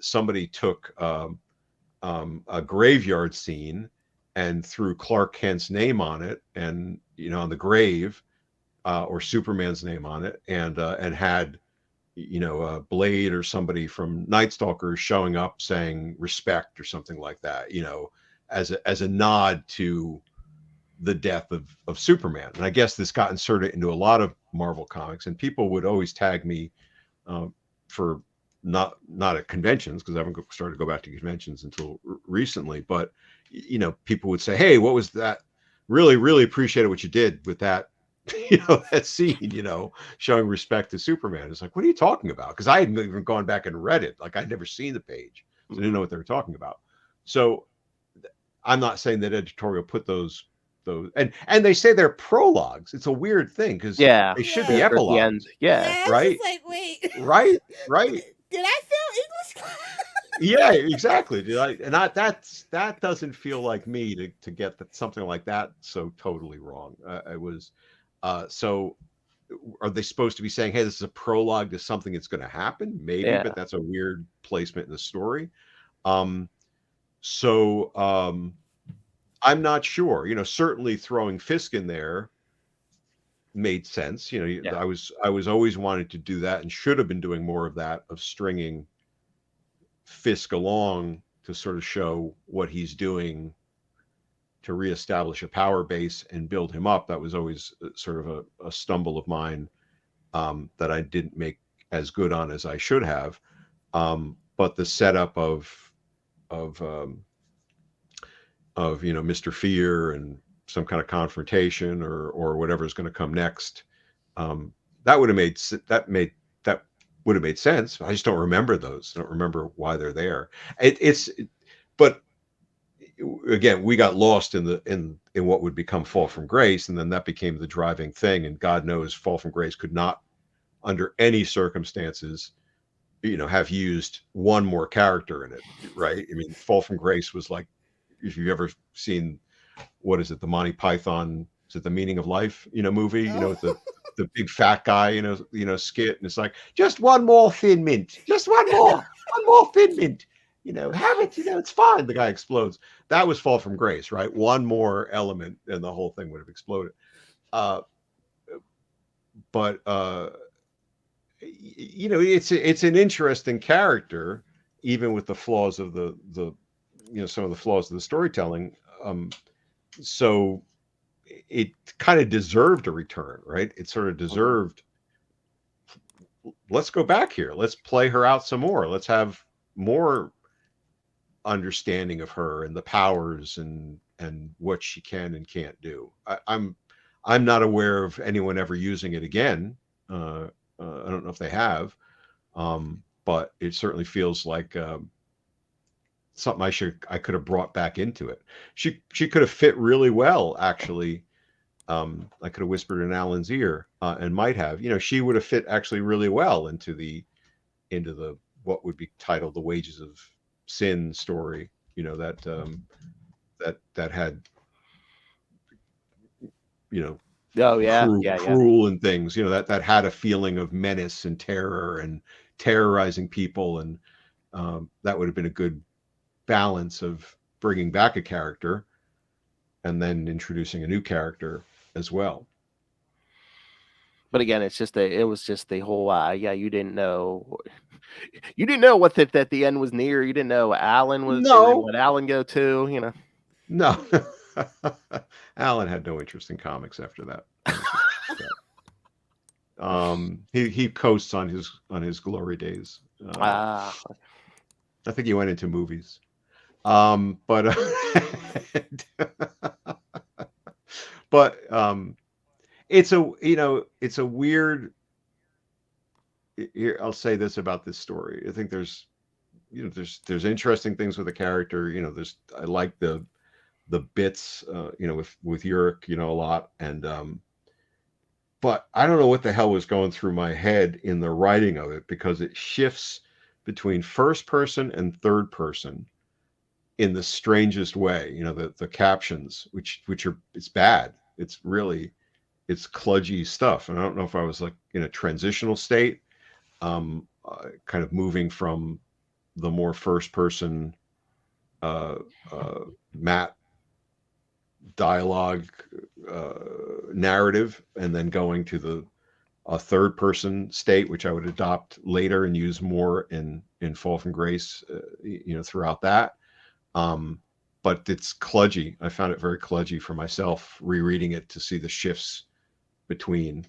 B: somebody took a graveyard scene and threw Clark Kent's name on it, and on the grave, or Superman's name on it, and had Blade or somebody from Night Stalkers showing up saying respect or something like that, as a nod to the death of Superman. And I guess this got inserted into a lot of Marvel comics, and people would always tag me for not at conventions, because I haven't started to go back to conventions until recently. But people would say, "Hey, what was that? Really, really appreciated what you did with that." That scene, showing respect to Superman. It's like, what are you talking about? Because I hadn't even gone back and read it. Like I'd never seen the page, so I didn't know what they were talking about. So I'm not saying that editorial put those, and they say they're prologues. It's a weird thing because
A: Yeah,
B: they should be
C: Yeah.
A: they're at the end.
B: epilogues,
A: Yeah,
C: Yeah, I was
B: right?
C: just like, wait.
B: Right.
C: Did I fail English class?
B: Yeah, exactly. That doesn't feel like me to get something like that so totally wrong. I was so. Are they supposed to be saying, "Hey, this is a prologue to something that's going to happen"? Maybe, but
A: yeah,
B: that's a weird placement in the story. Um, so I'm not sure. Certainly throwing Fisk in there made sense.
A: yeah,
B: I was always wanting to do that and should have been doing more of that, of stringing Fisk along to sort of show what he's doing to reestablish a power base and build him up. That was always sort of a stumble of mine, that I didn't make as good on as I should have. But the setup of um, Mr. Fear and some kind of confrontation or whatever is going to come next, um, that would have that would have made sense. I just don't remember those. I don't remember why they're there. But again, we got lost in what would become Fall from Grace, and then that became the driving thing. And God knows, Fall from Grace could not, under any circumstances, have used one more character in it, right? I mean, Fall from Grace was like, if you've ever seen, what is it, the Monty Python, is it The Meaning of Life, movie,
C: Oh.
B: with the big fat guy, skit, and it's like, just one more thin mint, just one more thin mint, have it, it's fine. The guy explodes. That was Fall from Grace, right? One more element, and the whole thing would have exploded. Uh, but it's an interesting character, even with the flaws of the some of the flaws of the storytelling. So it kind of deserved a return, right? It sort of
A: mhm,
B: deserved, let's go back here, let's play her out some more, let's have more understanding of her and the powers and what she can and can't do. I'm not aware of anyone ever using it again. I don't know if they have, but it certainly feels like something I could have brought back into it. She could have fit really well, actually. I could have whispered in Alan's ear, and might have. She would have fit actually really well into the what would be titled the Wages of Sin story. That had, you know
A: oh yeah, yeah, yeah.
B: cruel and things, that had a feeling of menace and terror and terrorizing people, and that would have been a good balance of bringing back a character and then introducing a new character as well.
A: But again, it was just the whole yeah, you didn't know what that the end was near. You didn't know Alan was they were gonna
B: No,
A: let Alan go too.
B: no. Alan had no interest in comics after that. He coasts on his glory days.
A: Ah,
B: I think he went into movies. But but it's a it's a weird. Here, I'll say this about this story. I think there's there's interesting things with the character. There's I like the bits with Yurik a lot, and but I don't know what the hell was going through my head in the writing of it, because it shifts between first person and third person in the strangest way. The captions, which are, it's bad. It's kludgy stuff. And I don't know if I was like in a transitional state, kind of moving from the more first person Matt dialogue narrative, and then going to a third person state, which I would adopt later and use more in Fall from Grace, throughout that. But it's kludgy. I found it very kludgy for myself rereading it, to see the shifts between.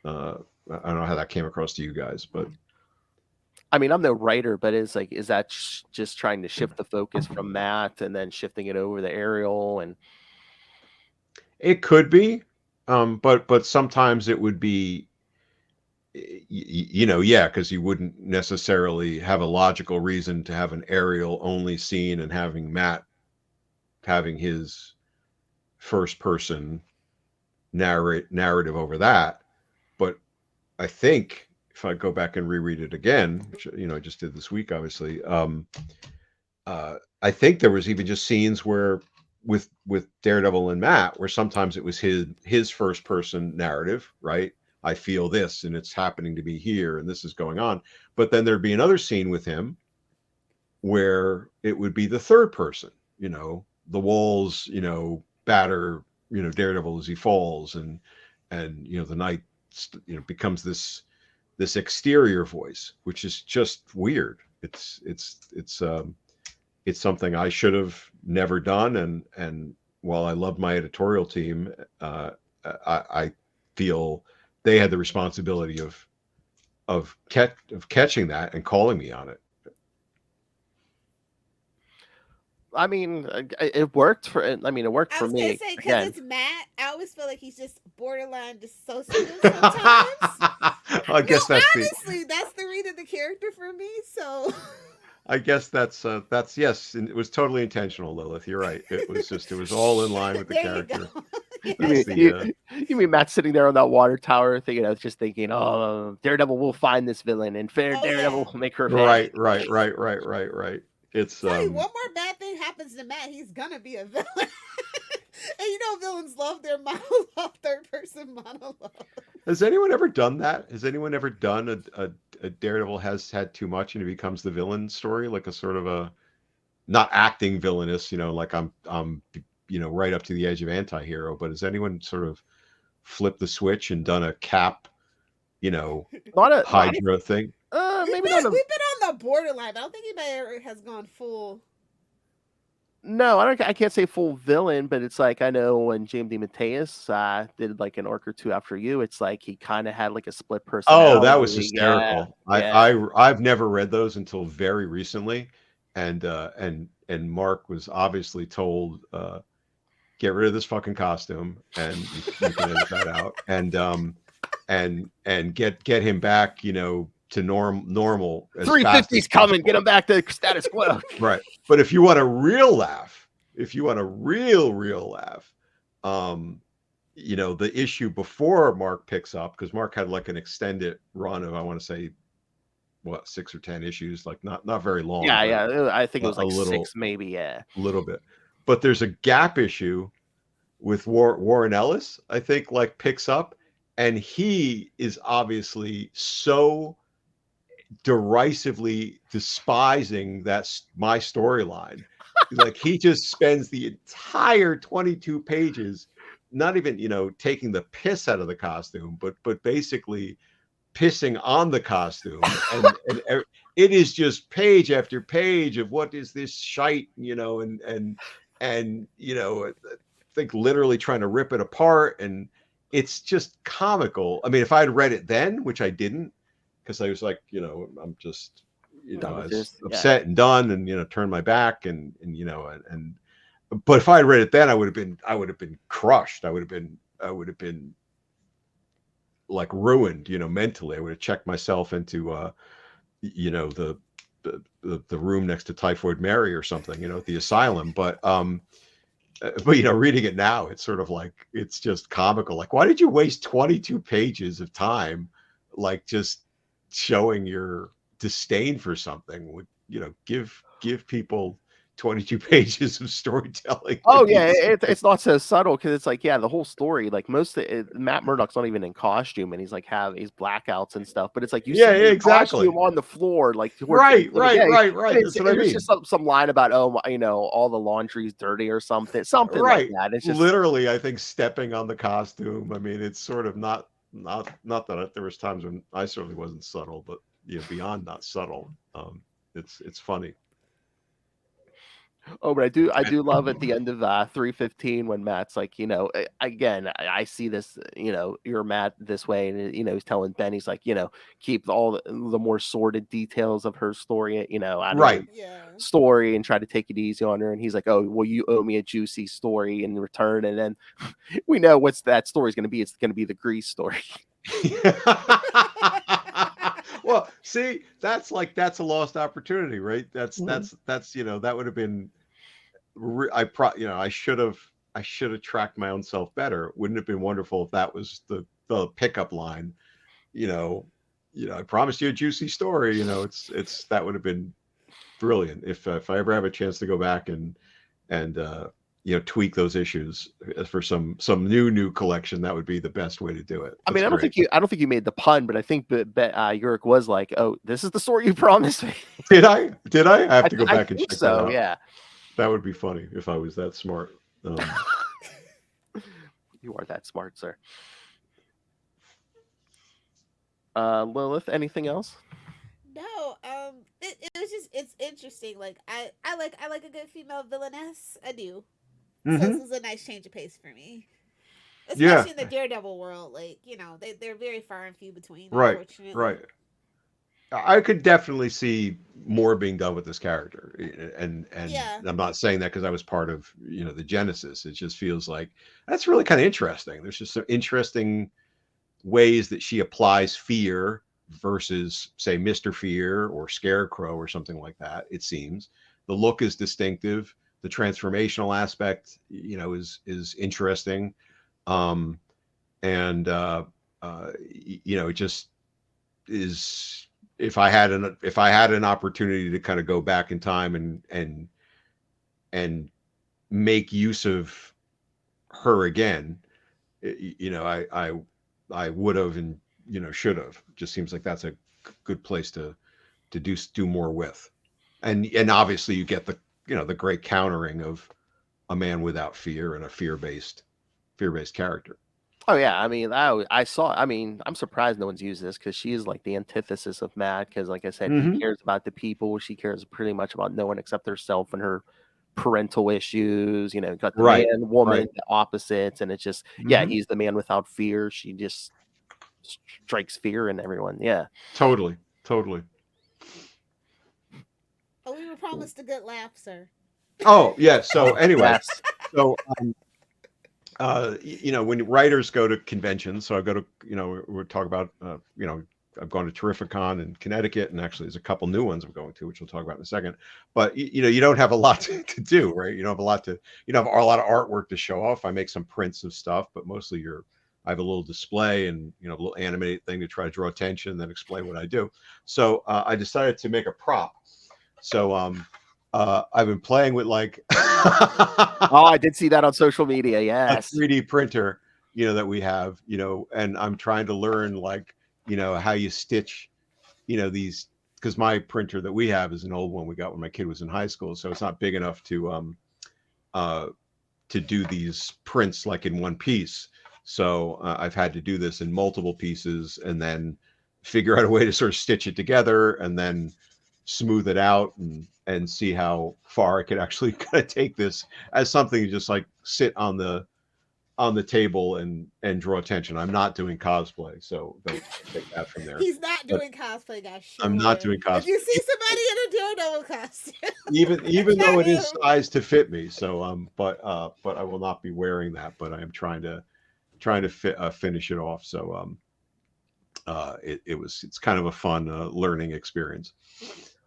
B: I don't know how that came across to you guys, but
A: I mean, I'm no writer, but is that just trying to shift the focus from Matt and then shifting it over to Ariel? And
B: it could be, but sometimes it would be, yeah, because you wouldn't necessarily have a logical reason to have an Ariel only scene and having Matt having his first person narrative over that. But I think if I go back and reread it again, which I just did this week, obviously, I think there was even just scenes where with Daredevil and Matt, where sometimes it was his first person narrative, right? I feel this, and it's happening to be here, and this is going on. But then there'd be another scene with him where it would be the third person, the walls, batter, Daredevil as he falls, and the night, becomes this exterior voice, which is just weird. It's something I should have never done, and while I love my editorial team, I feel they had the responsibility of catching that and calling me on it.
A: I mean, it worked for. I mean, it worked for me.
C: I was gonna say, because it's Matt, I always feel like he's just borderline dissociative sometimes.
B: I guess
C: honestly, that's the read of the character for me. So
B: I guess that's yes, and it was totally intentional, Lilith. You're right. It was all in line with the character.
A: You mean Matt sitting there on that water tower, just thinking, oh, Daredevil will find this villain, and Daredevil will make her
B: right. It's
C: tell you, one more bad thing happens to Matt, he's gonna be a villain. And villains love their monologue, third person monologue.
B: Has anyone ever done that? Has anyone ever done a Daredevil has had too much and he becomes the villain story, like a sort of a not acting villainous, like I'm right up to the edge of anti-hero, but has anyone sort of flipped the switch and done a Cap,
A: not a
B: Hydra thing?
C: We've been on the borderline. I don't think anybody ever has gone full.
A: No, I can't say full villain, but it's like, I know when James DeMatteis did like an arc or two after you, it's like he kind of had like a split personality.
B: Oh, that was hysterical.
A: Yeah.
B: I've never read those until very recently, and Mark was obviously told, get rid of this fucking costume, and you can edit that out, and get him back, to normal.
A: 350's coming, get him back to status quo.
B: Right. But if you want a real laugh, real laugh, the issue before Mark picks up, because Mark had like an extended run of, I want to say, 6 or 10 issues, like not very long.
A: Yeah. I think it was like 6, maybe. Yeah.
B: A little bit. But there's a gap issue with Warren Ellis, I think, like picks up, and he is obviously so derisively despising my storyline. Like, he just spends the entire 22 pages not even taking the piss out of the costume, but basically pissing on the costume, and it is just page after page of what is this shite, and I think literally trying to rip it apart, and it's just comical. I mean, if I had read it then, which I didn't, because I was like, I'm just,
A: Done
B: I
A: with
B: was
A: this. Yeah.
B: upset and done, and turned my back, and but if I had read it then, I would have been crushed. I would have been like ruined, mentally. I would have checked myself into, the the room next to Typhoid Mary or something, at the asylum. But reading it now, it's sort of like, it's just comical. Like, why did you waste 22 pages of time, like, just showing your disdain for something? Would give people 22 pages of storytelling
A: Oh
B: would be
A: yeah,
B: the same thing.
A: it's not so subtle because it's like, yeah, the whole story, like most of it, Matt Murdock's not even in costume, and he's like have these blackouts and stuff. But it's like you see
B: Yeah,
A: his
B: exactly.
A: costume on the floor, like towards the
B: Right,
A: end of the
B: right,
A: day,
B: right,
A: and
B: right. That's what I
A: it's
B: mean.
A: just some line about, oh, all the laundry's dirty or something like
B: Right.
A: that. It's just
B: Literally, I think stepping on the costume. I mean, it's sort of not that there was times when I certainly wasn't subtle, but beyond not subtle. It's funny.
A: oh, but I do love at the end of 315 when Matt's like, again, I see this, you're Matt this way, and he's telling Ben, he's like, keep all the more sordid details of her story, out of your
B: Right.
C: Yeah.
A: story and try to take it easy on her. And he's like, oh, well, you owe me a juicy story in return. And then we know what's that story's going to be. It's going to be the Grease story.
B: Well, see, that's a lost opportunity, right? That's
A: Mhm.
B: that would have been I should have tracked my own self better. Wouldn't it have been wonderful if that was the pickup line? You know, I promised you a juicy story. It's that would have been brilliant if I ever have a chance to go back and tweak those issues for some new collection. That would be the best way to do it.
A: I
B: That's
A: mean,
B: great.
A: I don't think you made the pun, but I think Yurik was like, "Oh, this is the story you promised me."
B: Did I? Did I have to go
A: I
B: back and
A: think
B: check that
A: so.
B: out?
A: Yeah,
B: That would be funny if I was that smart.
A: you are that smart, sir. Lilith, anything else?
C: No, it was just it's interesting. Like I like a good female villainess. I do. So this
B: Hmm.
C: was a nice change of pace for me.
B: Yeah.
C: Especially in the Daredevil world. Like, they're very far and few between,
B: Right.
C: unfortunately.
B: Right. I could definitely see more being done with this character, and
C: Yeah.
B: I'm not saying that because I was part of the genesis. It just feels like that's really kind of interesting. There's just some interesting ways that she applies fear versus, say, Mr. Fear or Scarecrow or something like that. It seems the look is distinctive. The transformational aspect, is interesting, um, and it just is. If I had an opportunity to kind of go back in time and make use of her again, I would have and should have. Just seems like that's a good place to do more with, and obviously you get the great countering of a man without fear and a fear based character.
A: Oh yeah, I mean, I saw. I mean, I'm surprised no one's used this because she is like the antithesis of Matt. Because, like I said, he
B: Hmm.
A: cares about the people. She cares pretty much about no one except herself and her parental issues. Got the
B: Right,
A: man, woman,
B: right.
A: the opposites, and it's just yeah,
B: Hmm.
A: he's the man without fear. She just strikes fear in everyone. Yeah.
B: Totally, totally.
C: Oh, we were promised a good laugh, sir.
B: Oh yeah. So
A: Oh
B: anyway,
A: yes.
B: so when writers go to conventions, so I go to, we'll talk about, I've gone to Terrificon in Connecticut, and actually there's a couple new ones I'm going to, which we'll talk about in a second. But you don't have a lot to do, right? You don't have a lot to, you don't have a lot of artwork to show off. I make some prints of stuff, but mostly I have a little display and a little animated thing to try to draw attention, and then explain what I do. So I decided to make a prop. So I've been playing with like
A: Oh, I did see that on social media.
B: a
A: Yes.
B: 3D printer, that we have, and I'm trying to learn, like, how you stitch, these, because my printer that we have is an old one we got when my kid was in high school, so it's not big enough uh to do these prints like in one piece. So I've had to do this in multiple pieces and then figure out a way to sort of stitch it together and then smooth it out and see how far I could actually kind of take this as something to just like sit on the on the table and draw attention. I'm not doing cosplay, so don't take that from there.
C: He's not
B: But
C: doing cosplay, guys.
B: I'm
C: Show
B: not
C: him.
B: doing
C: If you
B: cosplay,
C: see somebody in a Daredevil costume,
B: even though
C: tell
B: it is
C: him.
B: sized to fit me. So but I will not be wearing that. But I am trying to finish it off. So it's kind of a fun learning experience.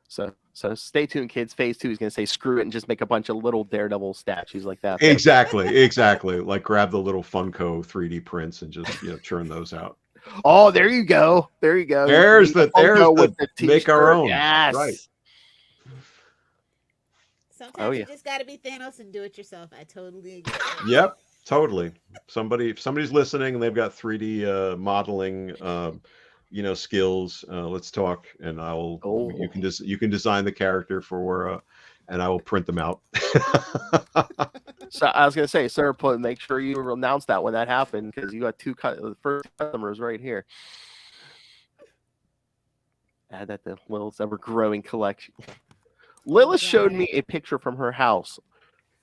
A: So stay tuned, kids. Phase 2 is going to say screw it and just make a bunch of little Daredevil statues like that.
B: Exactly. Like grab the little Funko 3D prints and just churn those out.
A: Oh, there you go. There you go.
B: There's the
A: with the
B: make our
A: t-shirt.
B: own.
A: Yes.
B: Right.
C: Sometimes you just got to be Thanos and do it yourself. I totally agree.
B: Yep, totally. If somebody's listening and they've got 3D modeling skills, let's talk, and you can design the character for and I will print them out.
A: So I was gonna say, sir, make sure you announce that when that happened, because you got the first customers right here. Add that to Lilith's ever-growing collection. Lilith showed me a picture from her house.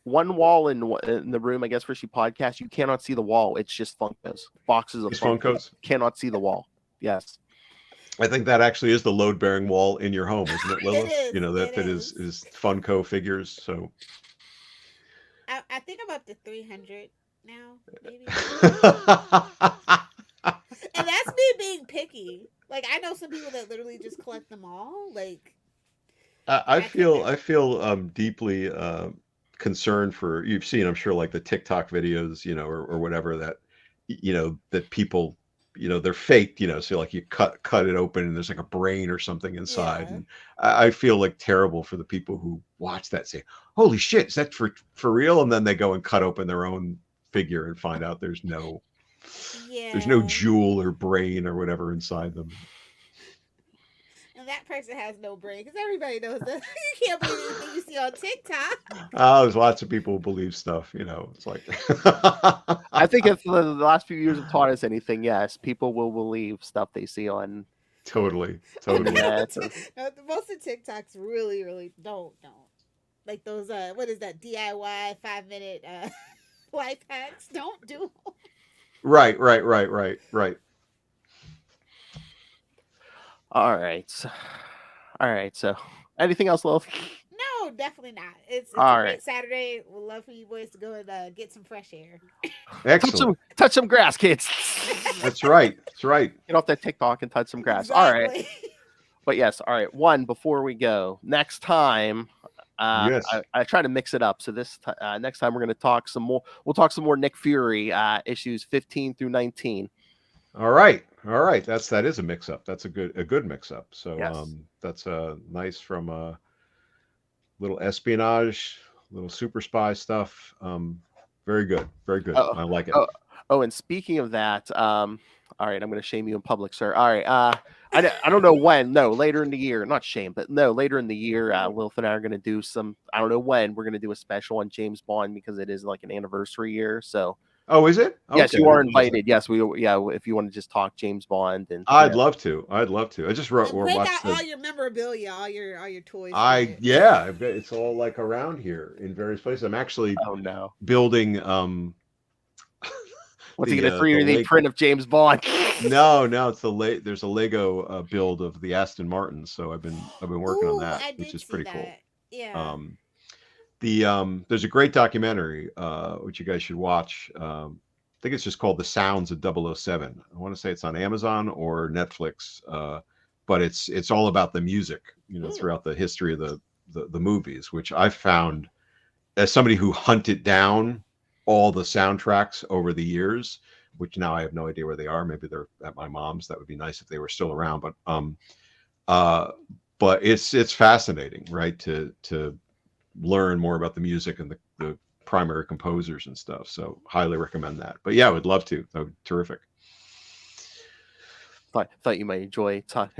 A: One wall in the room, I guess, where she podcasts, you cannot see the wall. It's just Funkos, boxes of Funkos. Cannot see the wall. Yes.
B: I think that actually is the load-bearing wall in your home, isn't it, Lilith?
C: It is,
B: that is Funko figures. So
C: I think I'm up to 300 now, maybe. And that's me being picky. Like, I know some people that literally just collect them all. Like,
B: I feel deeply concerned for, you've seen, I'm sure, like the TikTok videos, or whatever, that that people, they're faked, so like you cut it open and there's like a brain or something inside.
C: Yeah.
B: And I feel like terrible for the people who watch that, say, holy shit, is that for real? And then they go and cut open their own figure and find out there's no jewel or brain or whatever inside them.
C: And that person has no brain, because everybody knows that. You can't believe anything you see on TikTok.
B: There's lots of people who believe stuff, it's like
A: I think if the last few years have taught us anything, yes, people will believe stuff they see on
B: totally.
C: Most of TikToks really don't. Like those what is that, DIY 5-minute life hacks? Don't do them.
B: Right.
A: All right. So, anything else, Lilith?
C: No, definitely not. It's
A: All
C: a
A: right.
C: great Saturday. We'd love for you boys to go and get some fresh air.
B: Excellent.
A: Touch some grass, kids.
B: That's right.
A: Get off that TikTok and touch some grass.
C: Exactly.
A: All right. But yes, all right. One, before we go, next time,
B: yes.
A: I try to mix it up. So next time we're going to talk some more. We'll talk some more Nick Fury issues 15 through 19.
B: All right. That is a mix up. That's a good mix up. So
A: yes.
B: That's nice from little espionage, little super spy stuff. Very good. I like it.
A: And speaking of that, all right, I'm going to shame you in public, sir. All right. I don't know when. No, later in the year. Not shame, but no, later in the year, Lilith and I are going to do some. I don't know when we're going to do a special on James Bond, because it is like an anniversary year. So.
B: Oh, is it?
A: Okay. Yes, you are invited. Yes, if you want to just talk James Bond, and
B: I'd love to. I just wrote.
C: Bring out all your memorabilia, all your toys.
B: It's all like around here in various places. I'm actually building.
A: What's he gonna free the print of James Bond?
B: No, it's there's a Lego build of the Aston Martin, so I've been working on that, which is pretty cool.
C: Yeah.
B: There's a great documentary which you guys should watch. I think it's just called The Sounds of 007. I want to say it's on Amazon or Netflix, but it's all about the music, throughout the history of the movies, which I found, as somebody who hunted down all the soundtracks over the years, which now I have no idea where they are. Maybe they're at my mom's. That would be nice if they were still around. But it's fascinating, right? To learn more about the music and the primary composers and stuff. So highly recommend that. But yeah, I would love to. That would be terrific.
A: Thought you might enjoy not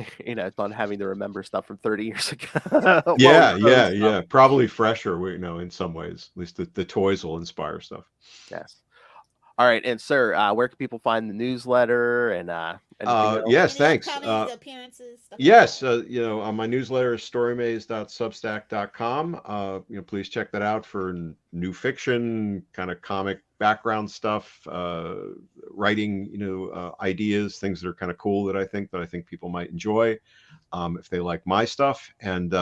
A: having to remember stuff from 30 years ago.
B: Yeah. Probably fresher, in some ways. At least the toys will inspire stuff.
A: Yes. All right, and sir, where can people find the newsletter and anything else?
B: Yes,
C: Any
B: thanks.
C: upcoming appearances, stuff like
B: Yes,
C: that?
B: on my newsletter, storymaze.substack.com. Please check that out for new fiction, kind of comic background stuff, writing, ideas, things that are kind of cool that I think people might enjoy, if they like my stuff. And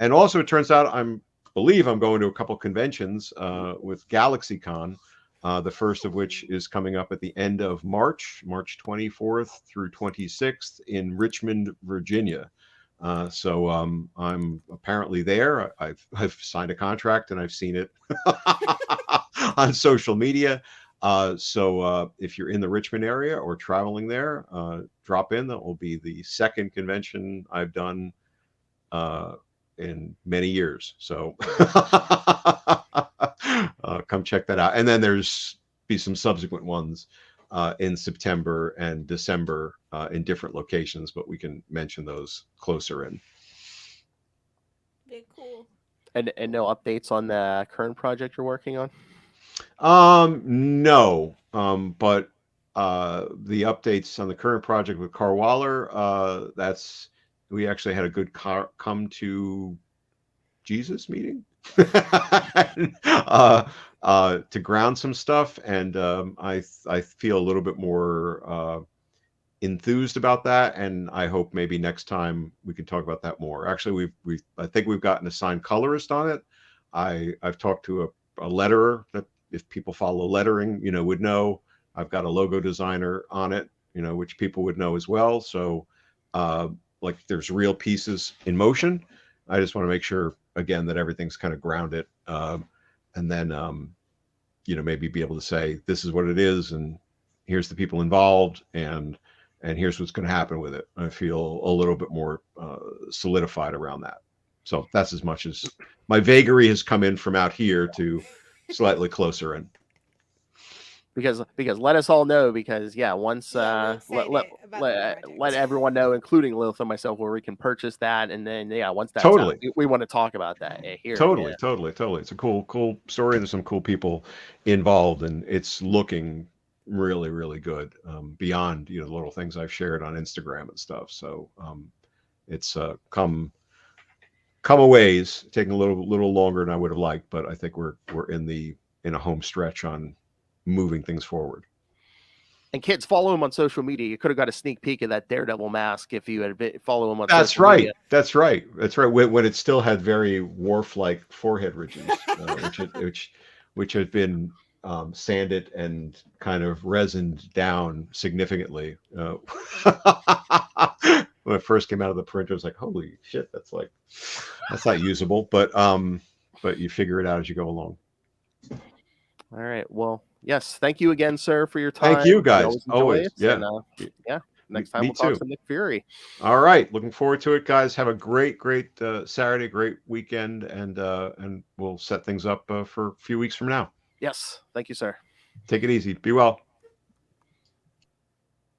B: also it turns out believe I'm going to a couple conventions with GalaxyCon. The first of which is coming up at the end of March 24th through 26th in Richmond, Virginia. So I'm apparently there. I've signed a contract and I've seen it on social media. So if you're in the Richmond area or traveling there, drop in. That will be the second convention I've done in many years. So come check that out. And then there's be some subsequent ones in September and December in different locations, but we can mention those closer in.
C: Very cool.
A: And no updates on the current project you're working on?
B: No. But the updates on the current project with Carl Waller, we actually had a good come to Jesus meeting to ground some stuff, and I feel a little bit more enthused about that, and I hope maybe next time we can talk about that more. Actually, I think we've gotten a signed colorist on it. I've talked to a letterer that, if people follow lettering, would know. I've got a logo designer on it, which people would know as well. So like there's real pieces in motion. I just want to make sure again that everything's kind of grounded, and then maybe be able to say this is what it is, and here's the people involved, and here's what's going to happen with it. I feel a little bit more solidified around that. So that's as much as my vagary has come in from out here to slightly closer in.
A: Because let us all know, because once
C: Yeah, we're excited about the project.
A: let everyone know, including Lilith and myself, where we can purchase that, and then once that's
B: Totally.
A: out, we want to talk about that here.
B: Totally. It's a cool story. There's some cool people involved, and it's looking really, really good. Beyond the little things I've shared on Instagram and stuff. So it's come a ways, taking a little longer than I would have liked, but I think we're in a home stretch on moving things forward.
A: And kids, follow him on social media. You could have got a sneak peek of that Daredevil mask if you had follow him on social media.
B: That's right. When it still had very Worf-like forehead ridges, which had been sanded and kind of resined down significantly. When it first came out of the printer, I was like, holy shit, that's not usable. But you figure it out as you go along.
A: All right. Well, yes. Thank you again, sir, for your time.
B: Thank you, guys.
A: Always.
B: Yeah.
A: And, next time we'll talk some Nick Fury.
B: All right. Looking forward to it, guys. Have a great Saturday, great weekend, and we'll set things up for a few weeks from now.
A: Yes. Thank you, sir.
B: Take it easy. Be well.